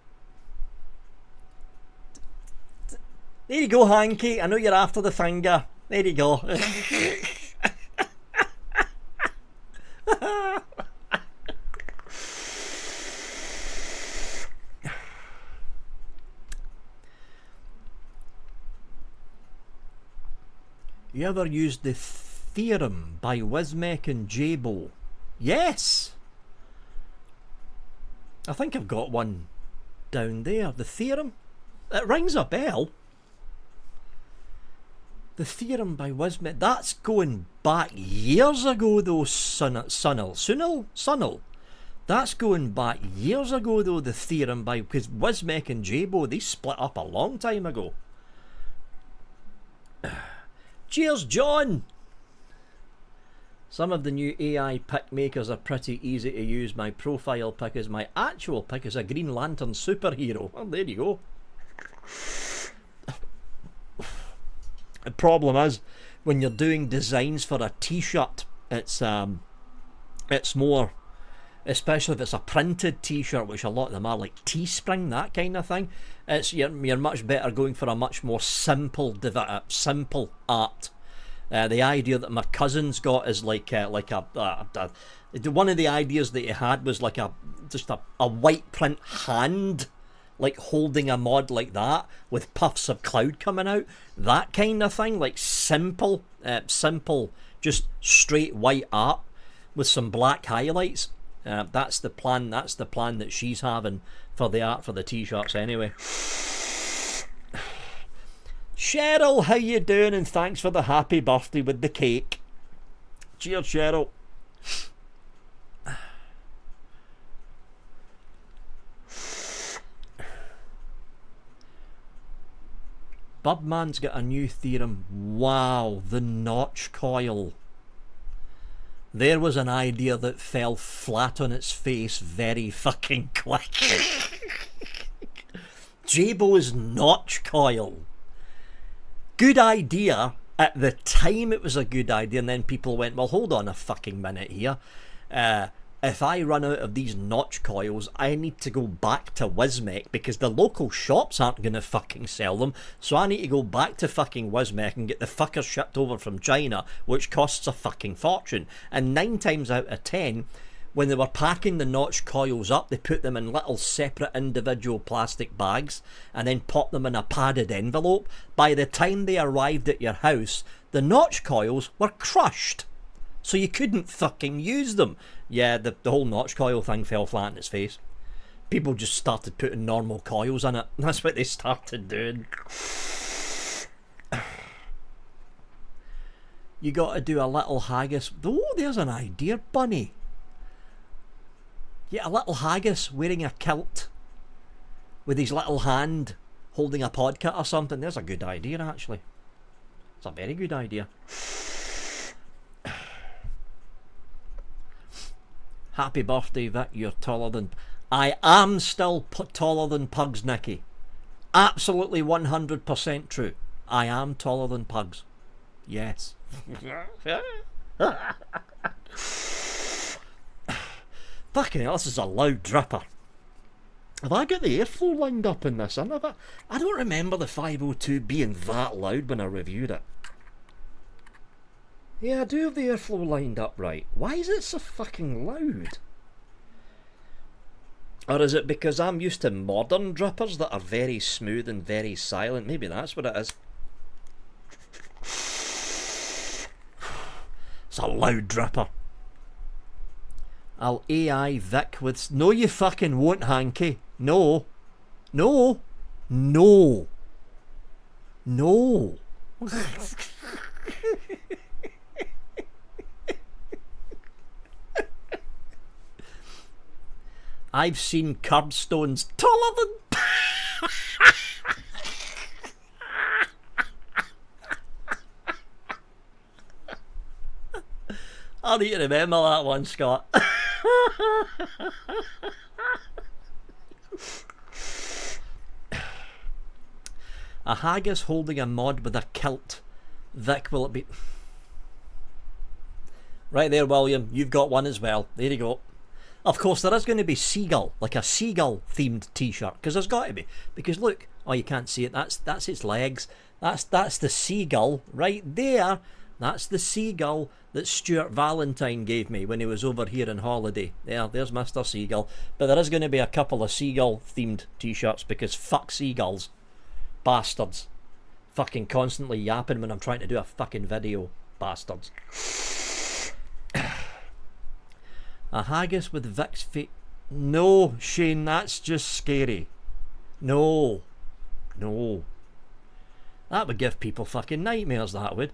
you go, Hanky. I know you're after the finger. There you go. You ever used the Theorem by Wismec and Jabo? Yes! I think I've got one down there. The Theorem? It rings a bell. The Theorem by Wismec. That's going back years ago though, Sunil. That's going back years ago though, the Theorem by... Because Wismec and Jabo, they split up a long time ago. Cheers, John! Some of the new AI pick makers are pretty easy to use. My profile pick is my actual pick is a Green Lantern superhero. Well, there you go. The problem is, when you're doing designs for a t-shirt, it's more, especially if it's a printed t-shirt, which a lot of them are, like Teespring, that kind of thing. You're much better going for a much more simple art. The idea that my cousin's got is one of the ideas that he had was like just a white print hand, like holding a mod like that with puffs of cloud coming out, that kind of thing, like simple, just straight white art with some black highlights. That's the plan that she's having for the art for the t-shirts anyway. Cheryl, how you doing? And thanks for the happy birthday with the cake. Cheers, Cheryl. Bubman's got a new theorem. Wow, the notch coil. There was an idea that fell flat on its face very fucking quick. Jabo's notch coil. Good idea. At the time it was a good idea, and then people went, well, hold on a fucking minute here. If I run out of these notch coils, I need to go back to Wismec because the local shops aren't going to fucking sell them. So I need to go back to fucking Wismec and get the fuckers shipped over from China, which costs a fucking fortune. And 9 times out of 10, when they were packing the notch coils up, they put them in little separate individual plastic bags and then popped them in a padded envelope. By the time they arrived at your house, the notch coils were crushed. So you couldn't fucking use them. Yeah, the whole notch coil thing fell flat in its face. People just started putting normal coils in it. That's what they started doing. You got to do a little haggis. Oh, there's an idea, Bunny. Yeah, a little haggis wearing a kilt with his little hand holding a podcut or something. There's a good idea, actually. It's a very good idea. Happy birthday, Vic. You're taller than... I am still taller than Pugs, Nicky. Absolutely 100% true. I am taller than Pugs. Yes. Fucking hell, this is a loud dripper. Have I got the airflow lined up in this? I don't remember the 502 being that loud when I reviewed it. Yeah, I do have the airflow lined up right. Why is it so fucking loud? Or is it because I'm used to modern drippers that are very smooth and very silent? Maybe that's what it is. It's a loud dripper. I'll AI Vic with... No, you fucking won't, Hanky. No. No. No. No. I've seen curbstones taller than... I need to remember that one, Scott. A haggis holding a mod with a kilt. Vic, will it be... Right there, William. You've got one as well. There you go. Of course, there is going to be seagull, like a seagull-themed t-shirt, because there's got to be. Because look, oh, you can't see it. That's its legs. That's the seagull right there. That's the seagull that Stuart Valentine gave me when he was over here on holiday. There's Mr. Seagull. But there is going to be a couple of seagull-themed t-shirts because fuck seagulls. Bastards. Fucking constantly yapping when I'm trying to do a fucking video. Bastards. A haggis with Vic's feet. No, Shane, that's just scary. No. No. That would give people fucking nightmares, that would.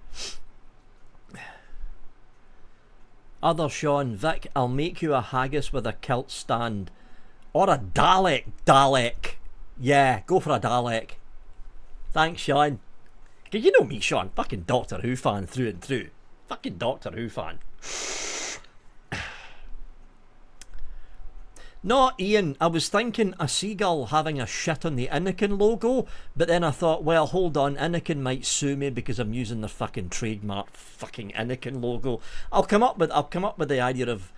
Other Sean, Vic, I'll make you a haggis with a kilt stand. Or a Dalek. Yeah, go for a Dalek. Thanks, Sean. You know me, Sean. Fucking Doctor Who fan through and through. Fucking Doctor Who fan. No, Ian, I was thinking a seagull having a shit on the Anakin logo, but then I thought, well, hold on, Anakin might sue me because I'm using the fucking trademark fucking Anakin logo. I'll come up with the idea of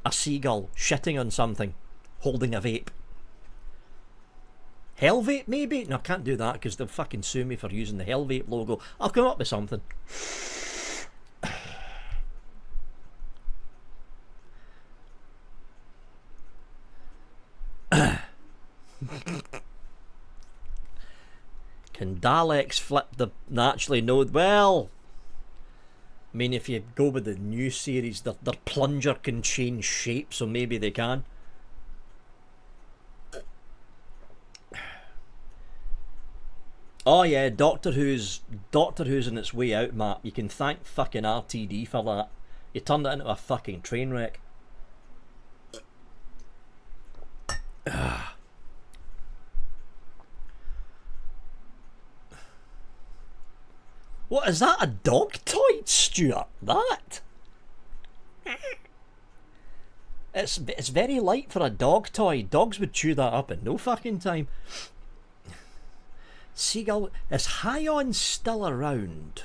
a seagull shitting on something, holding a vape. Hell vape, maybe? No, I can't do that because they'll fucking sue me for using the Hell vape logo. I'll come up with something. Can Daleks flip the naturally node? Well, I mean, if you go with the new series, their plunger can change shape, so maybe they can. Oh yeah, Doctor Who's on its way out, Matt. You can thank fucking RTD for that. You turned it into a fucking train wreck. What is that? A dog toy, Stuart? That? It's very light for a dog toy. Dogs would chew that up in no fucking time. Seagull, is High-On still around?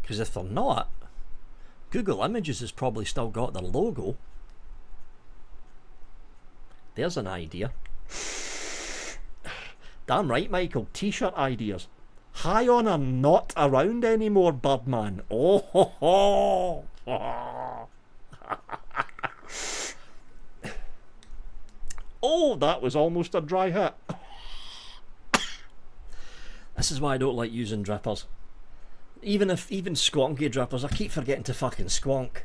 Because if they're not, Google Images has probably still got their logo. There's an idea. Damn right, Michael. T-shirt ideas. High-On are not around anymore, Birdman. Oh ho ho! Oh, that was almost a dry hit. This is why I don't like using drippers. Even squonky drippers, I keep forgetting to fucking squonk.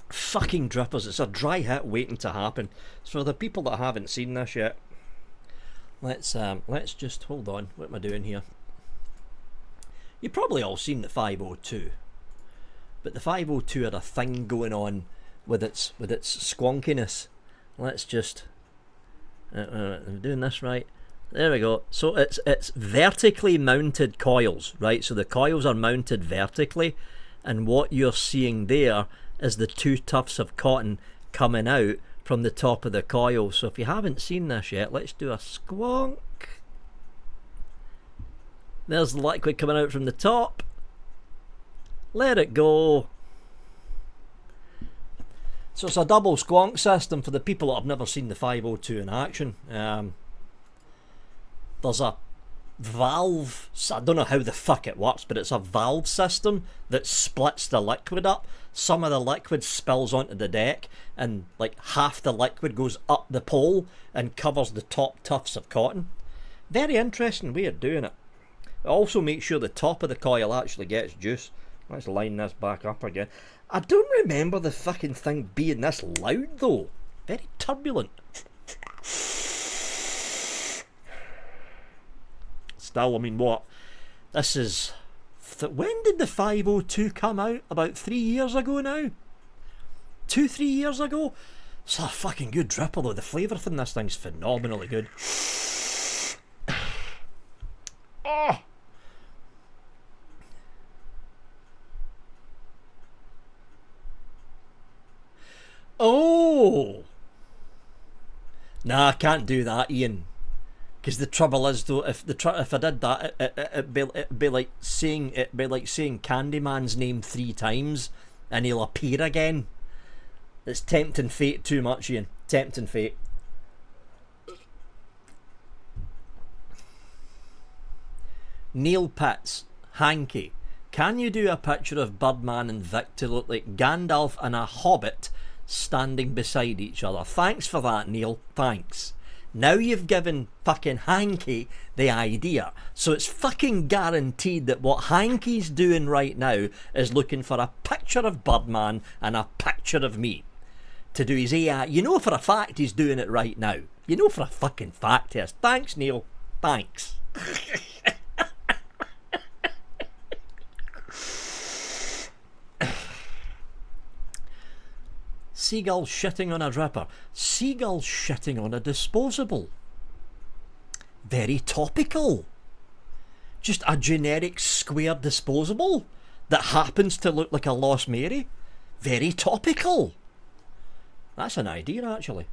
Fucking drippers, it's a dry hit waiting to happen. So for the people that haven't seen this yet, let's just hold on. What am I doing here? You've probably all seen the 502, but the 502 had a thing going on with its squonkiness. Let's just I'm doing this right. There we go. So it's vertically mounted coils, right? So the coils are mounted vertically, and what you're seeing there is the two tufts of cotton coming out from the top of the coil. So if you haven't seen this yet, let's do a squonk. There's the liquid coming out from the top. Let it go. So it's a double squonk system for the people that have never seen the 502 in action. There's a valve, I don't know how the fuck it works, but it's a valve system that splits the liquid up. Some of the liquid spills onto the deck, and like half the liquid goes up the pole and covers the top tufts of cotton. Very interesting way of doing it. It also makes sure the top of the coil actually gets juice. Let's line this back up again. I don't remember the fucking thing being this loud though. Very turbulent. Still, I mean, what? This is... when did the 502 come out? About 3 years ago now? 2-3 years ago? It's a fucking good dripper though. The flavour from this thing's phenomenally good. Oh! Oh! Nah, I can't do that, Ian. Because the trouble is though, if I did that, it'd be like saying Candyman's name 3 times, and he'll appear again. It's tempting fate too much, Ian. Tempting fate. Neil Pitts, Hanky. Can you do a picture of Birdman and Vic to look like Gandalf and a hobbit standing beside each other? Thanks for that, Neil. Thanks. Now you've given fucking Hanky the idea. So it's fucking guaranteed that what Hanky's doing right now is looking for a picture of Birdman and a picture of me to do his AI. You know for a fact he's doing it right now. You know for a fucking fact he is. Thanks, Neil. Thanks. Seagull shitting on a dripper. Seagull shitting on a disposable. Very topical. Just a generic square disposable that happens to look like a Lost Mary. Very topical. That's an idea, actually.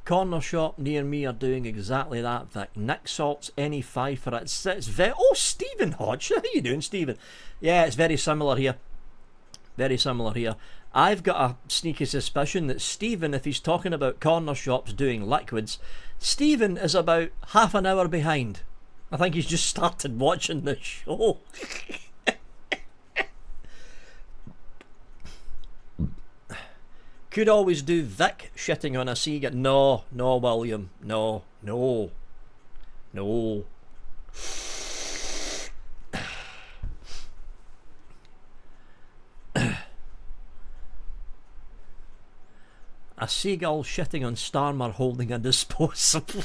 Corner shop near me are doing exactly that, Vic. Nick Salt's any five for it. It's very... Oh, Stephen Hodge. How you doing, Stephen? Yeah, it's very similar here. Very similar here. I've got a sneaky suspicion that Stephen, if he's talking about corner shops doing liquids, Stephen is about half an hour behind. I think he's just started watching the show. Could always do Vic shitting on a cigar. No, William. No. A seagull shitting on Starmer holding a disposable.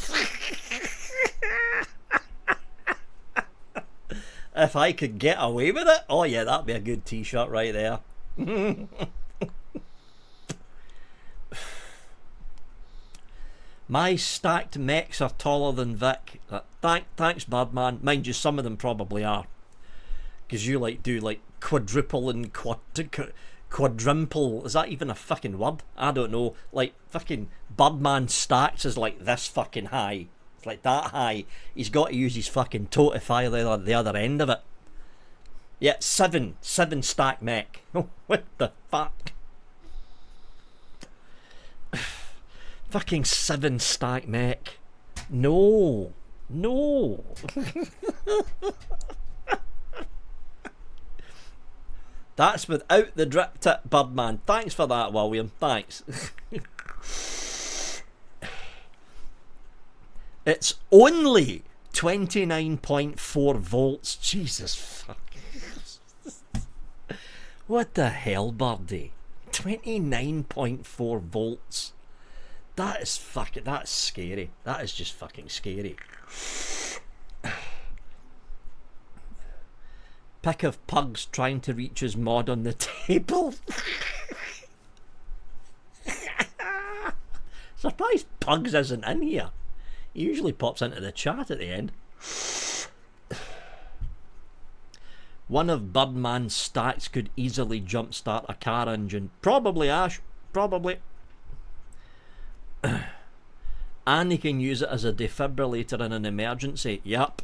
If I could get away with it, oh yeah, that'd be a good t-shirt right there. My stacked mechs are taller than Vic. Thanks, Birdman. Mind you, some of them probably are. Because you do quadruple and quadruple. Is that even a fucking word? I don't know. Like, fucking Birdman stacks is like this fucking high. It's like that high. He's got to use his fucking toe to fire the other end of it. Yeah, seven stack mech. What the fuck? Fucking 7 stack mech. No. That's without the drip tip, Birdman. Thanks for that, William. Thanks. It's only 29.4 volts. Jesus fuck. What the hell, Birdie? 29.4 volts. That's scary. That is just fucking scary. Pick of Pugs trying to reach his mod on the table. Surprised Pugs isn't in here. He usually pops into the chat at the end. One of Birdman's stacks could easily jumpstart a car engine. Probably, Ash. Probably. And he can use it as a defibrillator in an emergency. Yup.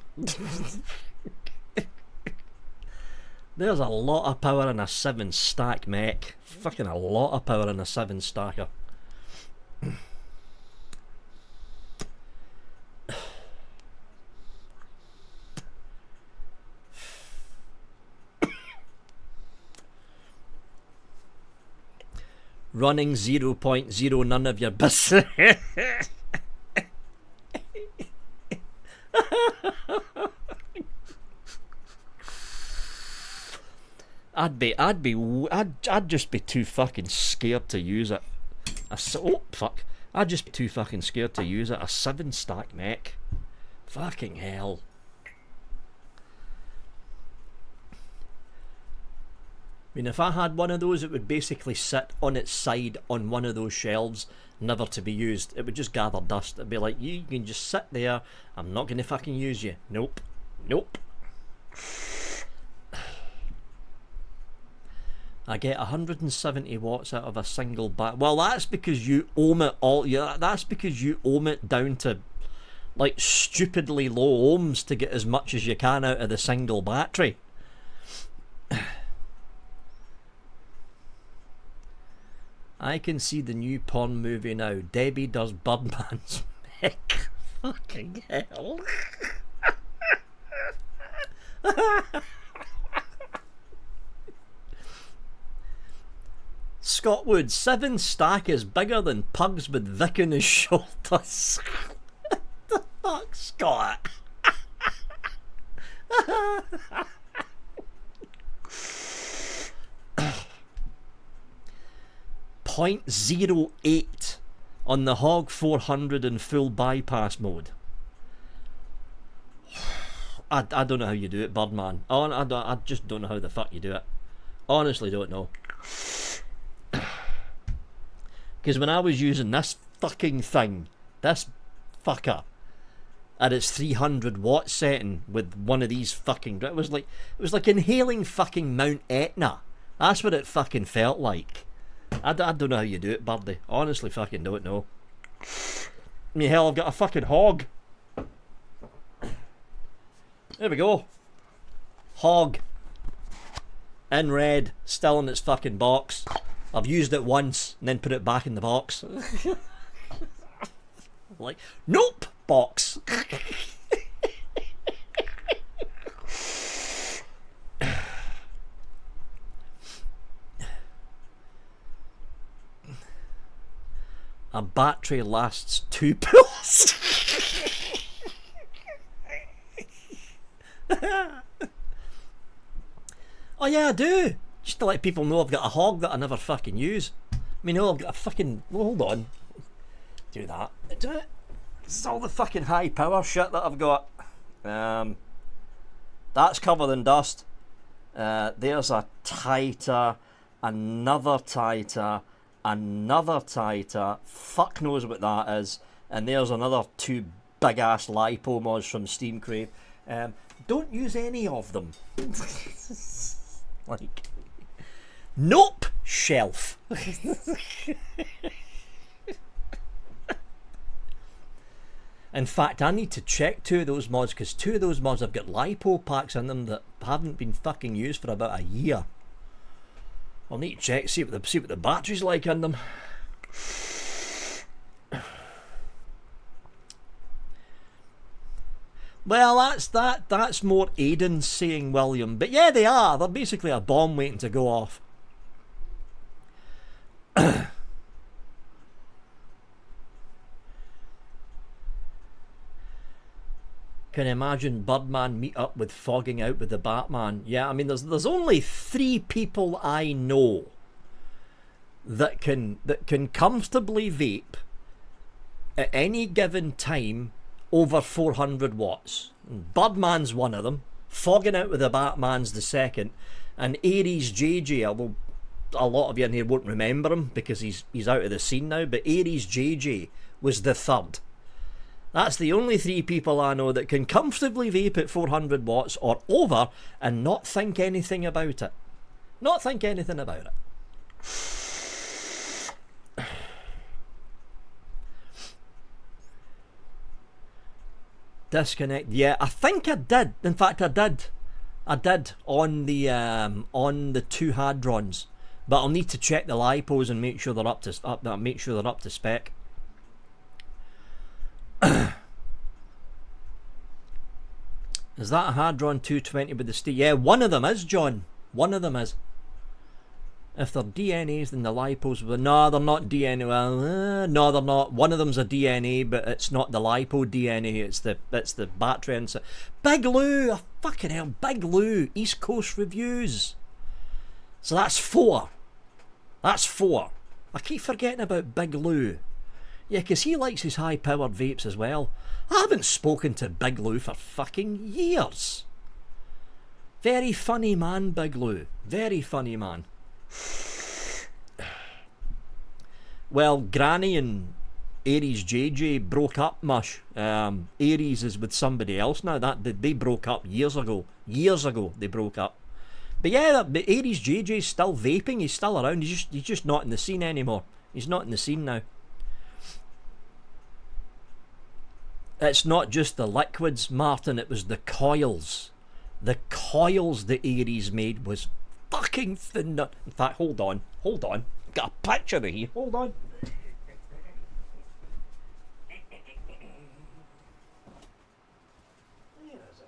There's a lot of power in a 7 stack mech. Fucking a lot of power in a 7 stacker. Running 0.0 none of your business. I'd just be too fucking scared to use it. Oh fuck! I'd just be too fucking scared to use it. A 7 stack mech. Fucking hell. I mean, if I had one of those, it would basically sit on its side on one of those shelves, never to be used. It would just gather dust. It'd be like, you can just sit there. I'm not going to fucking use you. Nope. I get 170 watts out of a single bat. Well, that's because you ohm it all. Yeah, that's because you ohm it down to like stupidly low ohms to get as much as you can out of the single battery. I can see the new porn movie now. Debbie does Birdman's mech. Fucking hell. Scott Wood, 7 stack is bigger than Pugs with Vic on his shoulders. What the fuck, Scott? 0.08 on the Hog 400 in full bypass mode. I don't know how you do it, Birdman. I just don't know how the fuck you do it. Honestly don't know. Because when I was using this fucking thing, this fucker, at its 300 watt setting with one of these fucking... It was like inhaling fucking Mount Etna. That's what it fucking felt like. I don't know how you do it, Birdie. Honestly fucking don't know. I mean, hell, I've got a fucking hog. There we go. Hog. In red. Still in its fucking box. I've used it once and then put it back in the box. Like, nope! Box. A battery lasts 2 pulls. Oh yeah, I do. Just to let people know I've got a hog that I never fucking use. I mean, no, I've got a fucking... Well, hold on. Do that. Do it. This is all the fucking high power shit that I've got. That's covered in dust. There's a tighter, another tighter, another tighter. Fuck knows what that is. And there's another 2 big ass lipo mods from Steam Crave. Don't use any of them. Like, nope, shelf. In fact, I need to check 2 of those mods, because 2 of those mods have got lipo packs in them that haven't been fucking used for about a year. I'll need to check, see what the battery's like in them. Well, that's more Aiden saying William. But yeah, they are. They're basically a bomb waiting to go off. Can you imagine Birdman meet up with Fogging Out with the Batman? Yeah, I mean, there's only 3 people I know that can comfortably vape at any given time over 400 watts. Birdman's one of them. Fogging Out with the Batman's the second, and Aries JJ, although a lot of you in here won't remember him because he's out of the scene now, but Aries JJ was the third. That's the only 3 people I know that can comfortably vape at 400 watts or over and not think anything about it. Not think anything about it. Disconnect. Yeah, I think I did. In fact, I did on the 2 hadrons, but I'll need to check the lipos and make sure they're up to spec. Is that a Hadron 220 with the state? Yeah, one of them is, John. One of them is. If they're DNAs, then the lipos... No, they're not DNA. Well, no, they're not. One of them's a DNA, but it's not the lipo DNA. It's the battery. And Big Lou! Oh, fucking hell, Big Lou! East Coast Reviews. So that's 4. That's 4. I keep forgetting about Big Lou. Yeah, because he likes his high-powered vapes as well. I haven't spoken to Big Lou for fucking years. Very funny man, Big Lou. Very funny man. Well, Granny and Aries JJ broke up, mush. Aries is with somebody else now. They broke up years ago. Years ago they broke up. But yeah, but Aries JJ's still vaping. He's still around. He's just not in the scene anymore. He's not in the scene now. It's not just the liquids, Martin, it was the coils. The coils that Aries made was fucking phenomenal. In fact, hold on. Got a picture of here, hold on. Where is it?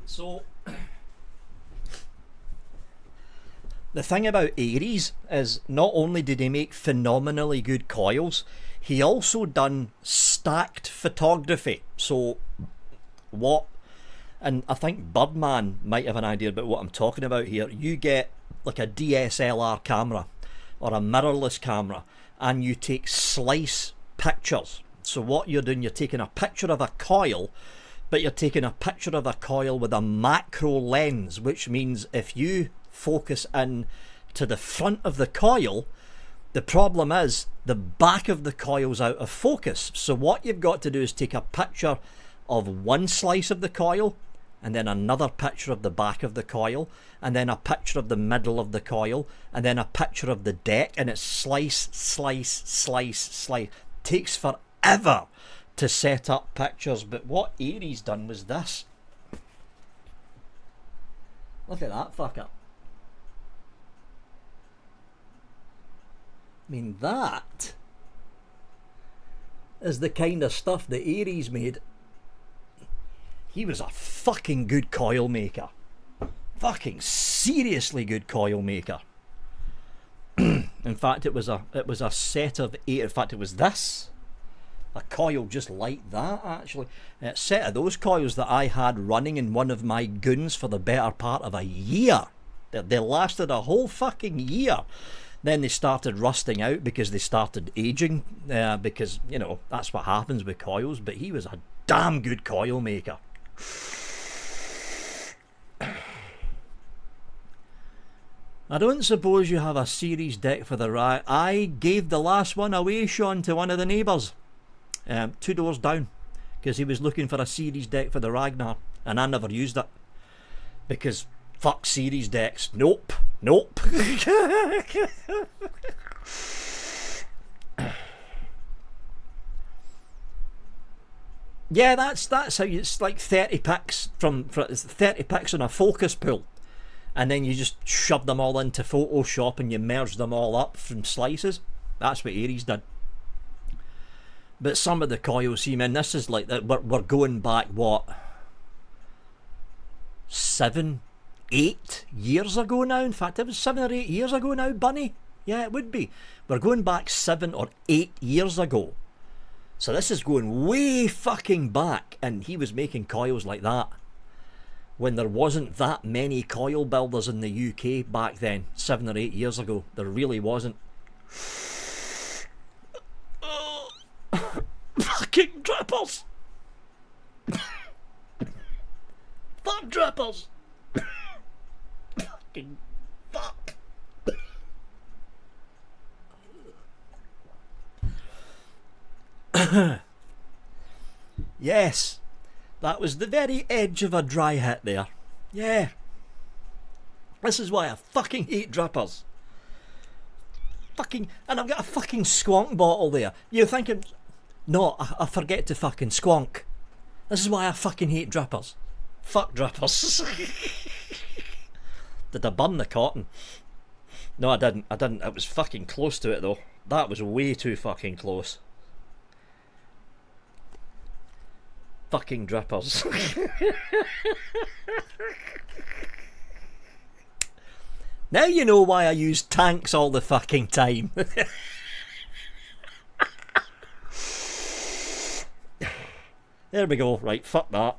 So... The thing about Aries is not only did he make phenomenally good coils, he also done stacked photography. So what, and I think Birdman might have an idea about what I'm talking about here. You get like a DSLR camera or a mirrorless camera and you take slice pictures. So what you're doing, you're taking a picture of a coil, but you're taking a picture of a coil with a macro lens, which means if you focus in to the front of the coil. The problem is the back of the coil's out of focus. So what you've got to do is take a picture of one slice of the coil, and then another picture of the back of the coil, and then a picture of the middle of the coil, and then a picture of the deck, and it's slice, slice, slice, slice. Takes forever to set up pictures, but what Aries done was this. Look at that fucker. I mean, that is the kind of stuff that Aries made. He was a fucking good coil maker. Fucking seriously good coil maker. In fact, it was a set of 8. In fact, it was this. A coil just like that, actually. A set of those coils that I had running in one of my goons for the better part of a year. They lasted a whole fucking year. Then they started rusting out because they started aging. Because, you know, that's what happens with coils. But he was a damn good coil maker. I don't suppose you have a series deck for the rag. I gave the last one away, Sean, to one of the neighbours. 2 doors down. Because he was looking for a series deck for the Ragnar. And I never used it. Because fuck series decks. Nope. Nope. Yeah, that's how you, it's like 30 picks from 30 picks on a focus pool, and then you just shove them all into Photoshop and you merge them all up from slices. That's what Aries did. But some of the coils, see, man, this is like that. We're going back what, 7, 8 years ago now. In fact, it was 7 or 8 years ago now, Bunny. Yeah, it would be. We're going back 7 or 8 years ago. So this is going way fucking back, and he was making coils like that when there wasn't that many coil builders in the UK back then, 7 or 8 years ago. There really wasn't. Oh, fucking drippers! Fuck drippers! Fucking fuck! Yes, that was the very edge of a dry hit there. Yeah. This is why I fucking hate drippers. Fucking, and I've got a fucking squonk bottle there. You're thinking, no, I forget to fucking squonk. This is why I fucking hate drippers. Fuck drippers. Did I burn the cotton? No, I didn't. It was fucking close to it though. That was way too fucking close. Fucking drippers. Now you know why I use tanks all the fucking time. There we go. Right, fuck that.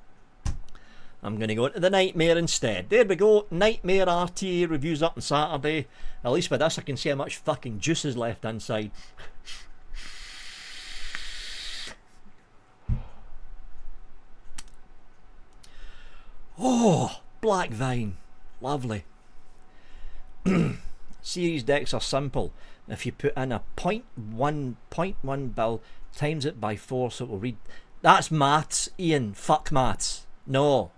I'm going to go into the Nightmare instead. There we go. Nightmare RTA reviews up on Saturday. At least with this I can see how much fucking juice is left inside. Oh, Black Vine. Lovely. Series decks are simple. If you put in a 0.1 bill, times it by 4, so it will read. That's maths, Ian. Fuck maths. No.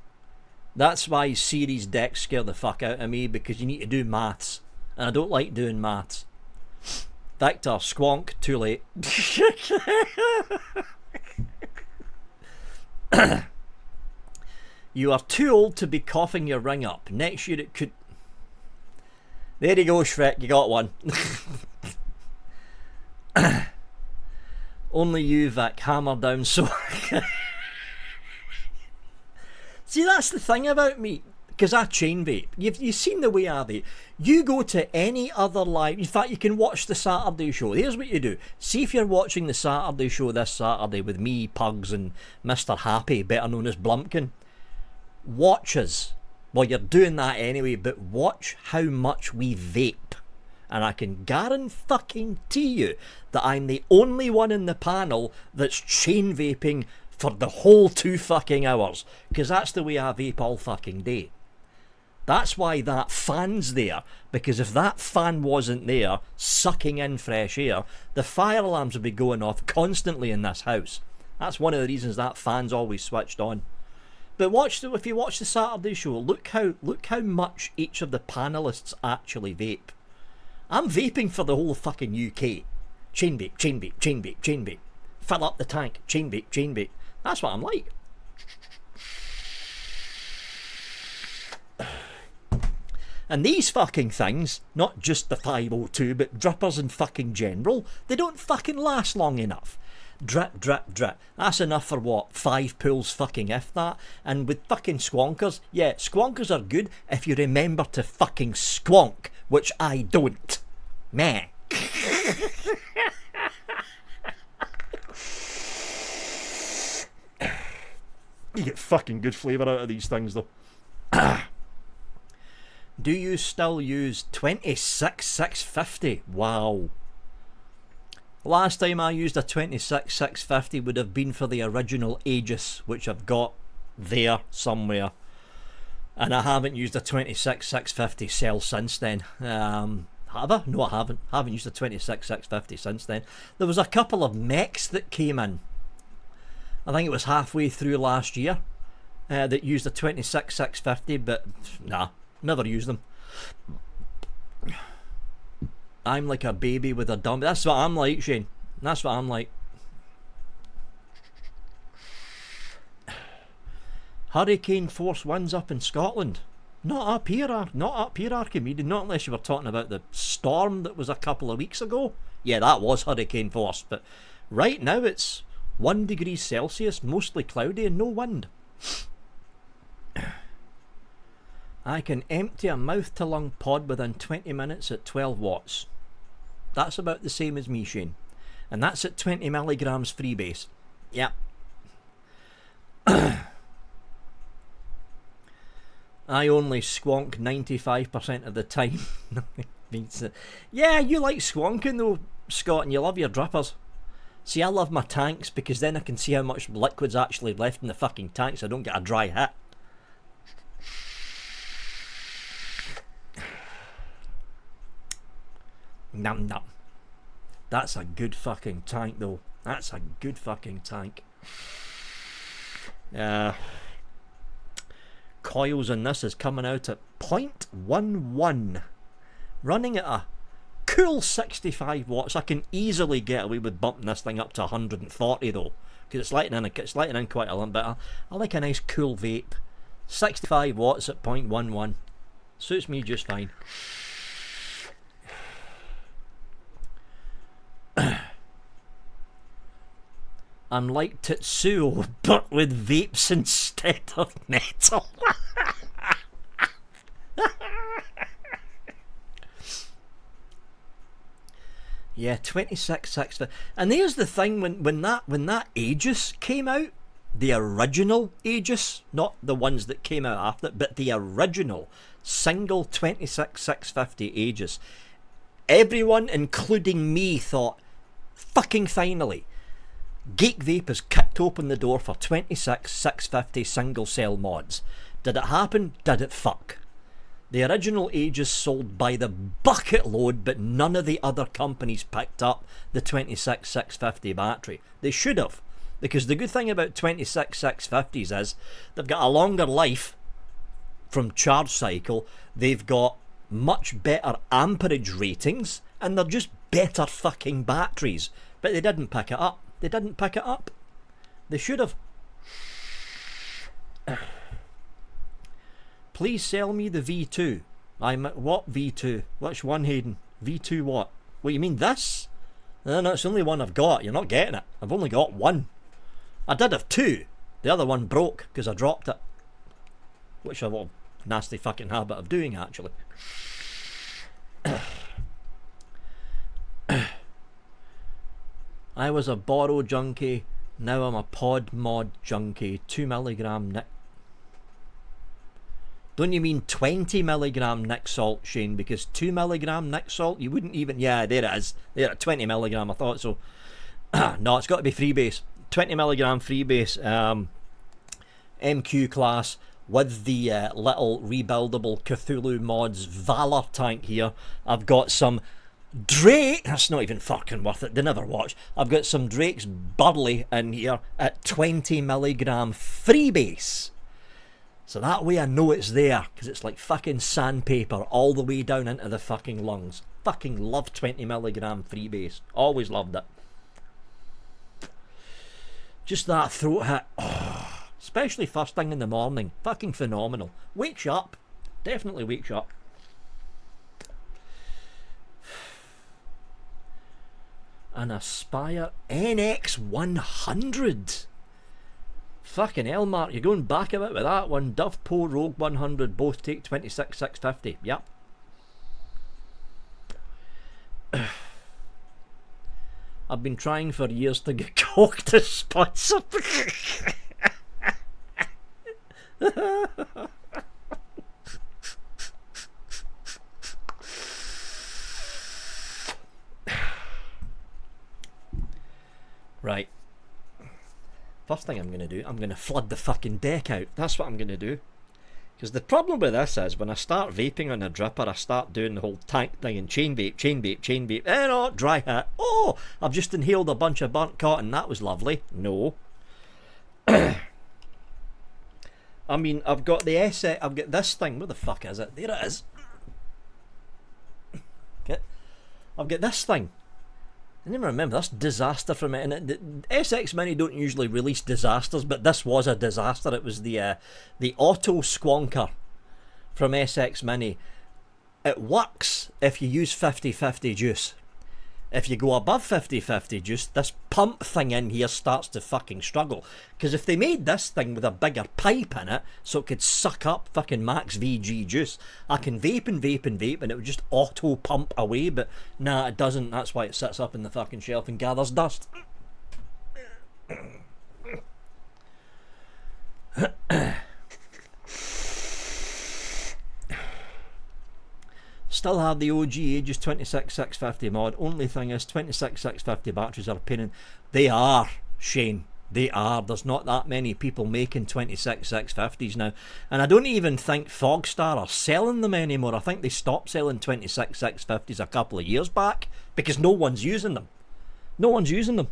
That's why series decks scare the fuck out of me, because you need to do maths. And I don't like doing maths. Victor, squonk, too late. You are too old to be coughing your ring up. Next year it could... There you go, Shrek, you got one. Only you, Vic, hammer down so... See, that's the thing about me, because I chain vape. You've seen the way I vape. You go to any other live... In fact, you can watch the Saturday show. Here's what you do. See if you're watching the Saturday show this Saturday with me, Pugs, and Mr. Happy, better known as Blumpkin. Watch us. Well, you're doing that anyway, but watch how much we vape. And I can guarantee you that I'm the only one in the panel that's chain vaping for the whole 2 fucking hours. Because that's the way I vape all fucking day. That's why that fan's there, because if that fan wasn't there, sucking in fresh air, the fire alarms would be going off constantly in this house. That's one of the reasons that fan's always switched on. But if you watch the Saturday show, look how much each of the panellists actually vape. I'm vaping for the whole fucking UK. Chain vape, chain vape, chain vape, chain vape. Fill up the tank, chain vape, chain vape. That's what I'm like. And these fucking things, not just the 502, but drippers in fucking general, they don't fucking last long enough. Drip, drip, drip. That's enough for what? 5 pulls fucking if that. And with fucking squonkers, yeah, squonkers are good if you remember to fucking squonk, which I don't. Meh. You get fucking good flavour out of these things though. Do you still use 26650? Wow. Last time I used a 26650 would have been for the original Aegis, which I've got there somewhere. And I haven't used a 26650 cell since then. Have I? No, I haven't. I haven't used a 26650 since then. There was a couple of mechs that came in. I think it was halfway through last year that used a 26650, but nah. Never use them. I'm like a baby with a dumb. That's what I'm like, Shane. That's what I'm like. Hurricane force winds up in Scotland. Not up here, Archimedes. Not unless you were talking about the storm that was a couple of weeks ago. Yeah, that was hurricane force. But right now it's 1 degree Celsius, mostly cloudy and no wind. I can empty a mouth-to-lung pod within 20 minutes at 12 watts. That's about the same as me, Shane. And that's at 20 milligrams freebase. Yep. I only squonk 95% of the time. Yeah, you like squonking though, Scott, and you love your drippers. See, I love my tanks because then I can see how much liquid's actually left in the fucking tanks. I don't get a dry hit. Num num. That's a good fucking tank though. That's a good fucking tank. Coils in this is coming out at 0.11. Running at a cool 65 watts. I can easily get away with bumping this thing up to 140 though. Because it's lighting in quite a lot, but I like a nice cool vape. 65 watts at 0.11. Suits me just fine. I'm like Tetsuo, but with vapes instead of metal. Yeah, 26.6. And there's the thing, when that Aegis came out, the original Aegis, not the ones that came out after it, but the original single 26.650 Aegis, everyone, including me, thought, fucking finally, Geek Vape has kicked open the door for 26.650 single cell mods. Did it happen? Did it fuck? The original Aegis sold by the bucket load, but none of the other companies picked up the 26.650 battery. They should have, because the good thing about 26.650s is they've got a longer life from charge cycle, they've got much better amperage ratings, and they're just better fucking batteries. But they didn't pick it up. They didn't pick it up. They should have. Please sell me the V2. What V2? Which one, Hayden? V2 what? What, you mean this? No, it's the only one I've got. You're not getting it. I've only got one. I did have two. The other one broke because I dropped it. Which I've a nasty fucking habit of doing, actually. I was a borrow junkie. Now I'm a pod mod junkie. 2 milligram Nick. Don't you mean 20 milligram Nick salt, Shane? Because 2 milligram Nick salt, you wouldn't even. Yeah, there it is. There, 20 milligram. I thought so. No, it's got to be freebase. 20 milligram freebase. MQ class. with the little rebuildable Cthulhu Mods Valor tank here. I've got some Drake, that's not even fucking worth it, they never watch. I've got some Drake's Burley in here at 20 milligram freebase. So that way I know it's there, because it's like fucking sandpaper all the way down into the fucking lungs. Fucking love 20 milligram freebase. Always loved it. Just that throat hit. Oh, especially first thing in the morning. Fucking phenomenal. Wakes you up. Definitely wakes you up. An Aspire NX100. Fucking hell, Mark, you're going back a bit with that one. Dove Po Rogue 100, both take 26,650. Yep. I've been trying for years to get Cock to sponsor. Right. First thing I'm going to do, I'm going to flood the fucking deck out. That's what I'm going to do. Because the problem with this is, when I start vaping on a dripper, I start doing the whole tank thing and chain vape, chain vape, chain vape. Oh, dry hit. Oh, I've just inhaled a bunch of burnt cotton. That was lovely. No. I mean, I've got the SX, I've got this thing. Where the fuck is it? There it is. Okay. I've got this thing. I never remember this disaster from it. And the SX Mini don't usually release disasters, but this was a disaster. It was the Auto Squonker from SX Mini. It works if you use 50-50 juice. If you go above 50-50 juice, this pump thing in here starts to fucking struggle. Because if they made this thing with a bigger pipe in it, so it could suck up fucking max VG juice, I can vape and vape and vape and it would just auto pump away, but nah, it doesn't. That's why it sits up in the fucking shelf and gathers dust. Still have the OG Aegis 26650 mod. Only thing is 26650 batteries are a pain in. They are, Shane. They are. There's not that many people making 26650s now. And I don't even think Fogstar are selling them anymore. I think they stopped selling 26650s a couple of years back because no one's using them. No one's using them.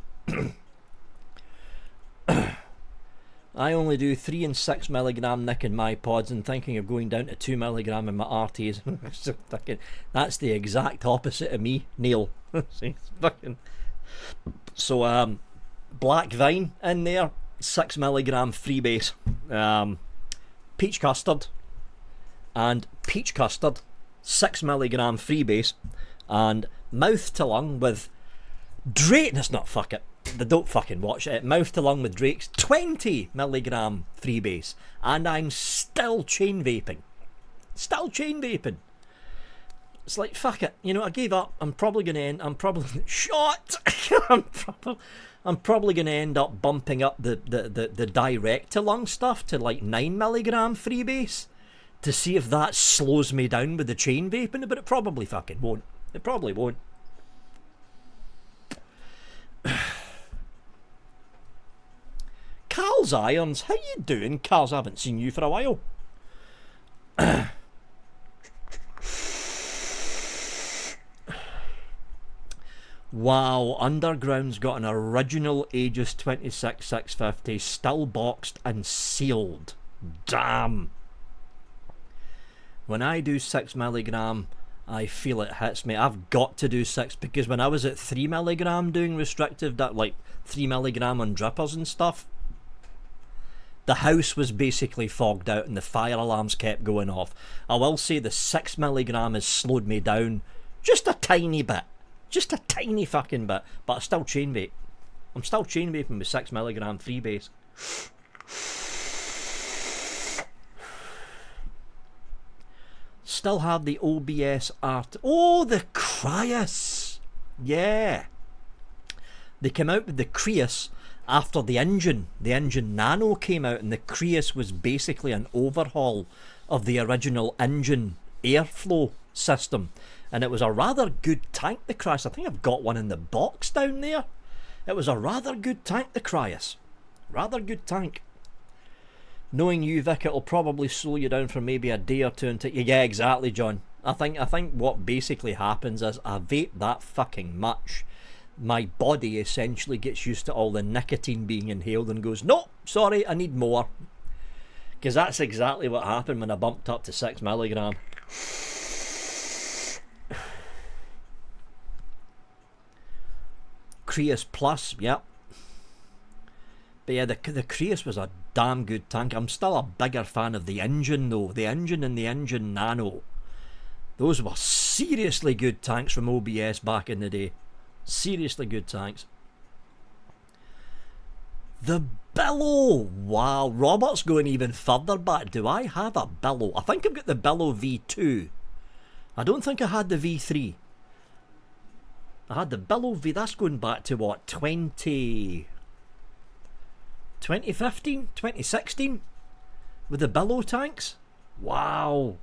I only do 3 and 6 milligram nick in my pods and thinking of going down to 2 milligram in my RTs. So that's the exact opposite of me, Neil. So black vine in there, 6 milligram freebase, peach custard and peach custard, 6 milligram freebase, and mouth to lung with Drake. That's not fuck it. They don't fucking watch it. Mouth to lung with Drake's 20 milligram freebase, and I'm still chain vaping. Still chain vaping. It's like fuck it. You know, I gave up. I'm probably gonna end. I'm probably shot. I'm probably gonna end up bumping up the direct to lung stuff to like 9 milligram freebase to see if that slows me down with the chain vaping. But it probably fucking won't. It probably won't. Carl's Irons, how you doing? Carl's, I haven't seen you for a while. Wow, Underground's got an original Aegis 26650, still boxed and sealed. Damn. When I do 6 milligram, I feel it hits me. I've got to do 6 because when I was at 3 milligram doing restrictive, that like 3 milligram on drippers and stuff, the house was basically fogged out and the fire alarms kept going off. I will say the 6 milligram has slowed me down just a tiny bit. Just a tiny fucking bit. But I still chain vape. I'm still chain vaping with 6 milligram freebase. Still have the OBS art. Oh, the Crius. Yeah. They came out with the Crius after the engine Nano came out, and the Crius was basically an overhaul of the original engine airflow system, and it was a rather good tank, the Crius. I think I've got one in the box down there. It was a rather good tank, the Crius. Rather good tank. Knowing you, Vic, it'll probably slow you down for maybe a day or two until you... Yeah, exactly, John. I think what basically happens is I vape that fucking much, my body essentially gets used to all the nicotine being inhaled and goes, no, sorry, I need more. Because that's exactly what happened when I bumped up to 6 milligram. Creus Plus, yep. But yeah, the Creus was a damn good tank. I'm still a bigger fan of the engine though. The engine and the engine nano. Those were seriously good tanks from OBS back in the day. Seriously good tanks. The Billow! Wow, Robert's going even further back. Do I have a Billow? I think I've got the Billow V2. I don't think I had the V3. I had the Billow V... That's going back to what? 2015? 2016? With the Billow tanks? Wow.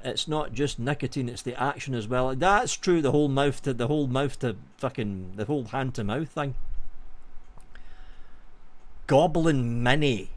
It's not just nicotine, it's the action as well. That's true, the whole hand to mouth thing. Goblin Mini.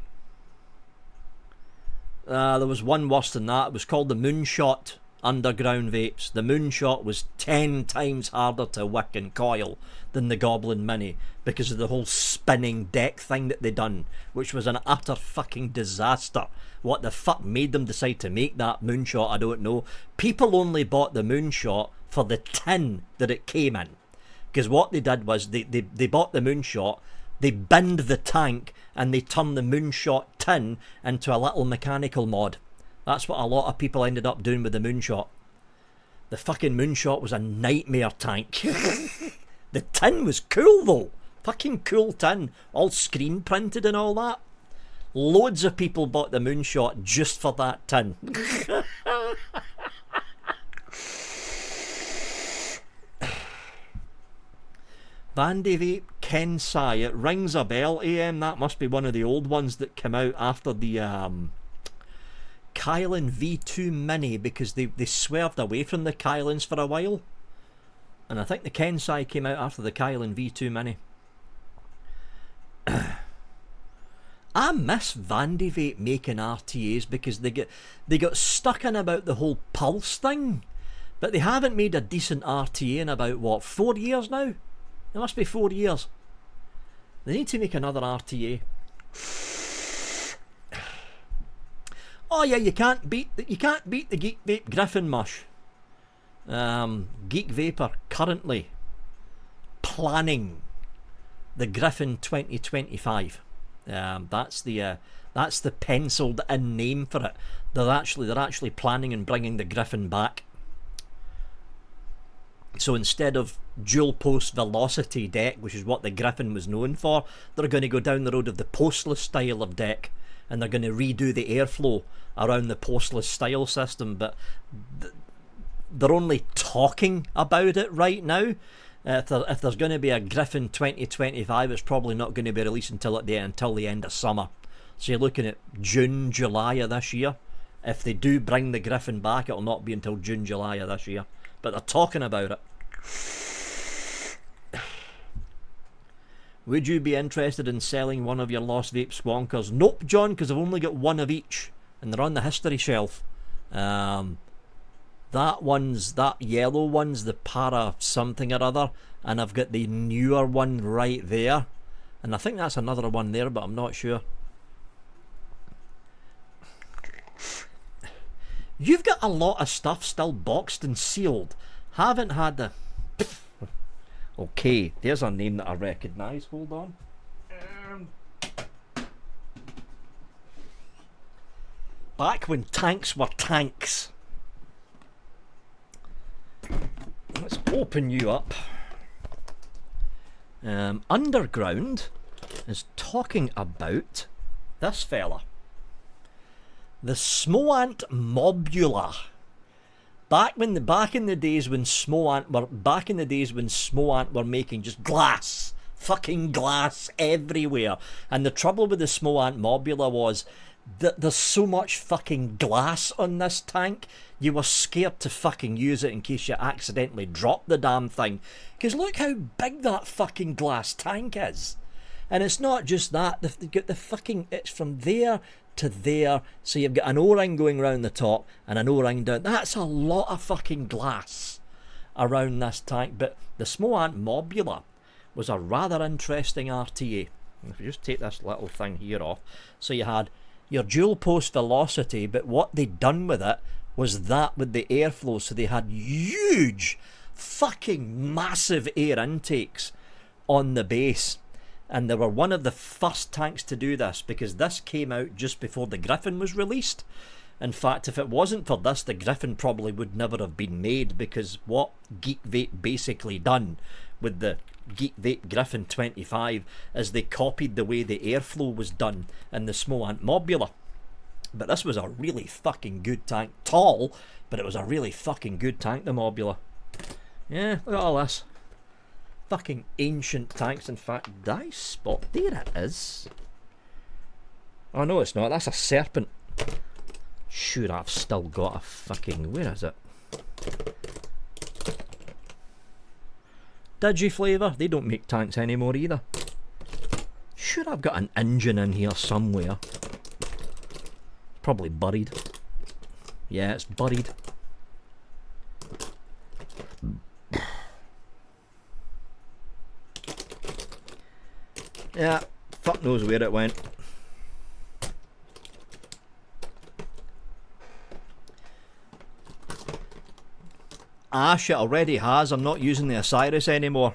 There was one worse than that. It was called the Moonshot underground vapes. The Moonshot was 10 times harder to wick and coil than the Goblin Mini because of the whole spinning deck thing that they done, which was an utter fucking disaster. What the fuck made them decide to make that Moonshot, I don't know. People only bought the Moonshot for the tin that it came in, because what they did was they bought the Moonshot, they binned the tank, and they turned the Moonshot tin into a little mechanical mod. That's what a lot of people ended up doing with the Moonshot. The fucking Moonshot was a nightmare tank. The tin was cool though. Fucking cool tin. All screen printed and all that. Loads of people bought the Moonshot just for that tin. Vandy Vape Kensai. It rings a bell. AM, that must be one of the old ones that came out after the Kylan V2 Mini, because they swerved away from the Kylans for a while. And I think the Kensai came out after the Kylan V2 Mini. I miss Vandy Vape making RTAs because they got stuck in about the whole pulse thing. But they haven't made a decent RTA in about, what, 4 years now? It must be 4 years. They need to make another RTA. Oh yeah, you can't beat the Geek Vape Griffin Mush. Geek Vapor currently planning the Griffin 2025. That's the penciled in name for it. They're actually planning on bringing the Griffin back. So instead of dual post velocity deck, which is what the Griffin was known for, they're going to go down the road of the postless style of deck, and they're going to redo the airflow around the postless style system. But they're only talking about it right now. If there's going to be a Griffin 2025, it's probably not going to be released until the end of summer. So you're looking at June, July of this year. If they do bring the Griffin back, it'll not be until June, July of this year. But they're talking about it. Would you be interested in selling one of your lost vape squonkers? Nope, John, because I've only got one of each, and they're on the history shelf. That yellow one's the Para something or other, and I've got the newer one right there, and I think that's another one there, but I'm not sure. You've got a lot of stuff still boxed and sealed. Haven't had the... Okay, there's a name that I recognise. Hold on. Back when tanks were tanks. Let's open you up. Underground is talking about this fella. The Smoant Mobula. Back in the days when Smoant were making just glass, fucking glass everywhere. And the trouble with the Smoant Mobula was There's so much fucking glass on this tank, you were scared to fucking use it in case you accidentally dropped the damn thing. Because look how big that fucking glass tank is. And it's not just that, they've got the fucking, it's from there to there, so you've got an O-ring going round the top and an O-ring down. That's a lot of fucking glass around this tank. But the Smoant Mobula was a rather interesting RTA. If you just take this little thing here off, so you had your dual post velocity, but what they'd done with it was that with the airflow, so they had huge fucking massive air intakes on the base, and they were one of the first tanks to do this, because this came out just before the Griffin was released. In fact, if it wasn't for this, the Griffin probably would never have been made, because what Geek Vape basically done with the Geek Vape Griffin 25 is they copied the way the airflow was done in the Smoant Mobula. But this was a really fucking good tank. Tall, but it was a really fucking good tank, the Mobula. Yeah, look at all this. Fucking ancient tanks. In fact, did I spot? There it is. Oh no, it's not. That's a serpent. Sure, I've still got a fucking... Where is it? Digiflavor, they don't make tanks anymore either. Sure, I've got an engine in here somewhere. Probably buried. Yeah, it's buried. Yeah, fuck knows where it went. Ash, it already has. I'm not using the Osiris anymore.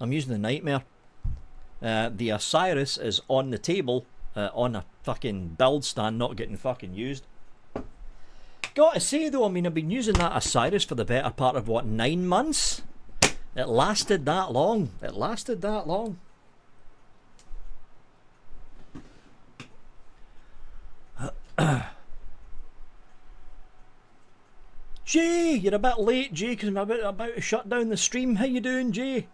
I'm using the Nightmare. The Osiris is on the table, on a fucking build stand, not getting fucking used. Gotta say though, I mean, I've been using that Osiris for the better part of, what, 9 months? It lasted that long. It lasted that long. Jay, you're a bit late, Jay, because I'm about to shut down the stream. How you doing, Jay?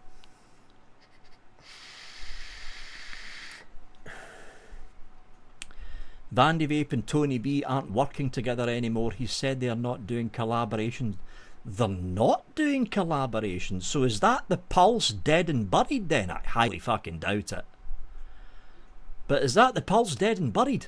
Vandy Vape and Tony B aren't working together anymore. He said they are not doing collaborations. They're not doing collaborations. So is that the Pulse dead and buried then? I highly fucking doubt it. But is that the Pulse dead and buried?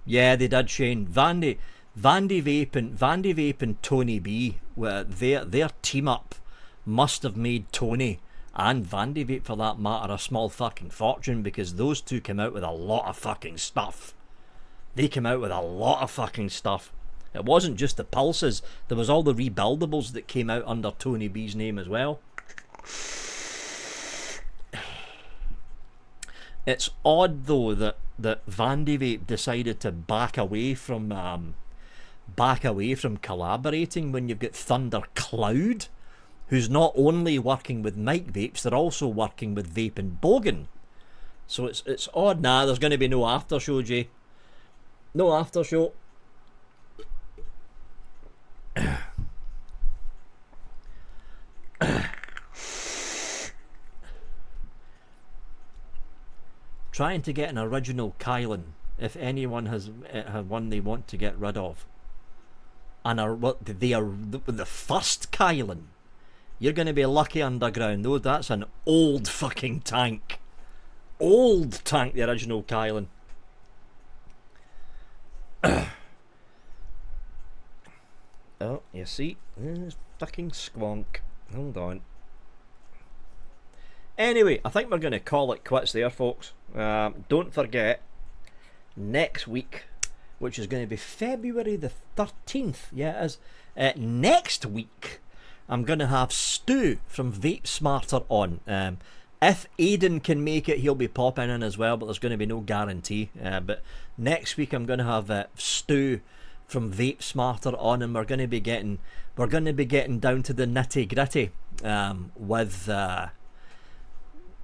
Yeah, they did, Shane. Vandy Vape and Tony B, their team up must have made Tony and Vandy Vape, for that matter, a small fucking fortune, because those two came out with a lot of fucking stuff. They came out with a lot of fucking stuff. It wasn't just the Pulses. There was all the Rebuildables that came out under Tony B's name as well. It's odd though that Vandy Vape decided to back away from collaborating when you've got Thunder Cloud, who's not only working with Mike Vapes, they're also working with Vape and Bogan. So it's odd. Nah, there's going to be no after show, Jay. No after show. Trying to get an original Kylan, if anyone has one they want to get rid of. And they are the first Kylan. You're going to be lucky, underground, though. That's an old fucking tank. Old tank, the original Kylan. Oh, you see? Fucking squonk. Hold on. Anyway, I think we're going to call it quits there, folks. Don't forget, next week, which is going to be February the 13th, yeah, it is. Next week, I'm going to have Stu from Vape Smarter on. If Aidan can make it, he'll be popping in as well, but there's going to be no guarantee. But next week, I'm going to have Stu from Vape Smarter on, and we're going to be getting down to the nitty gritty with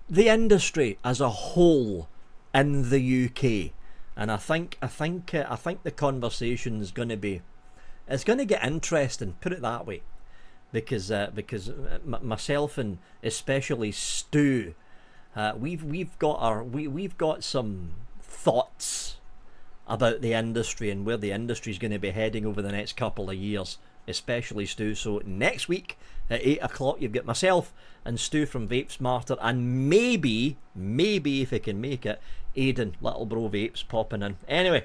the industry as a whole in the UK, and I think the conversation is going to be it's going to get interesting, put it that way, because myself and especially Stu, we've got some thoughts about the industry and where the industry is going to be heading over the next couple of years, especially Stu. So next week at 8 o'clock you've got myself and Stu from Vape Smarter, and maybe if I can make it, Aidan, Little Bro Vapes, popping in. Anyway,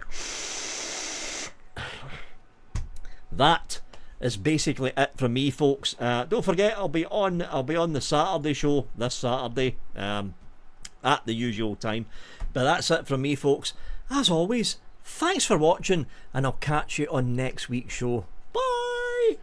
that is basically it from me, folks. Don't forget, I'll be on the Saturday show this Saturday at the usual time. But that's it from me, folks. As always, thanks for watching, and I'll catch you on next week's show. Bye.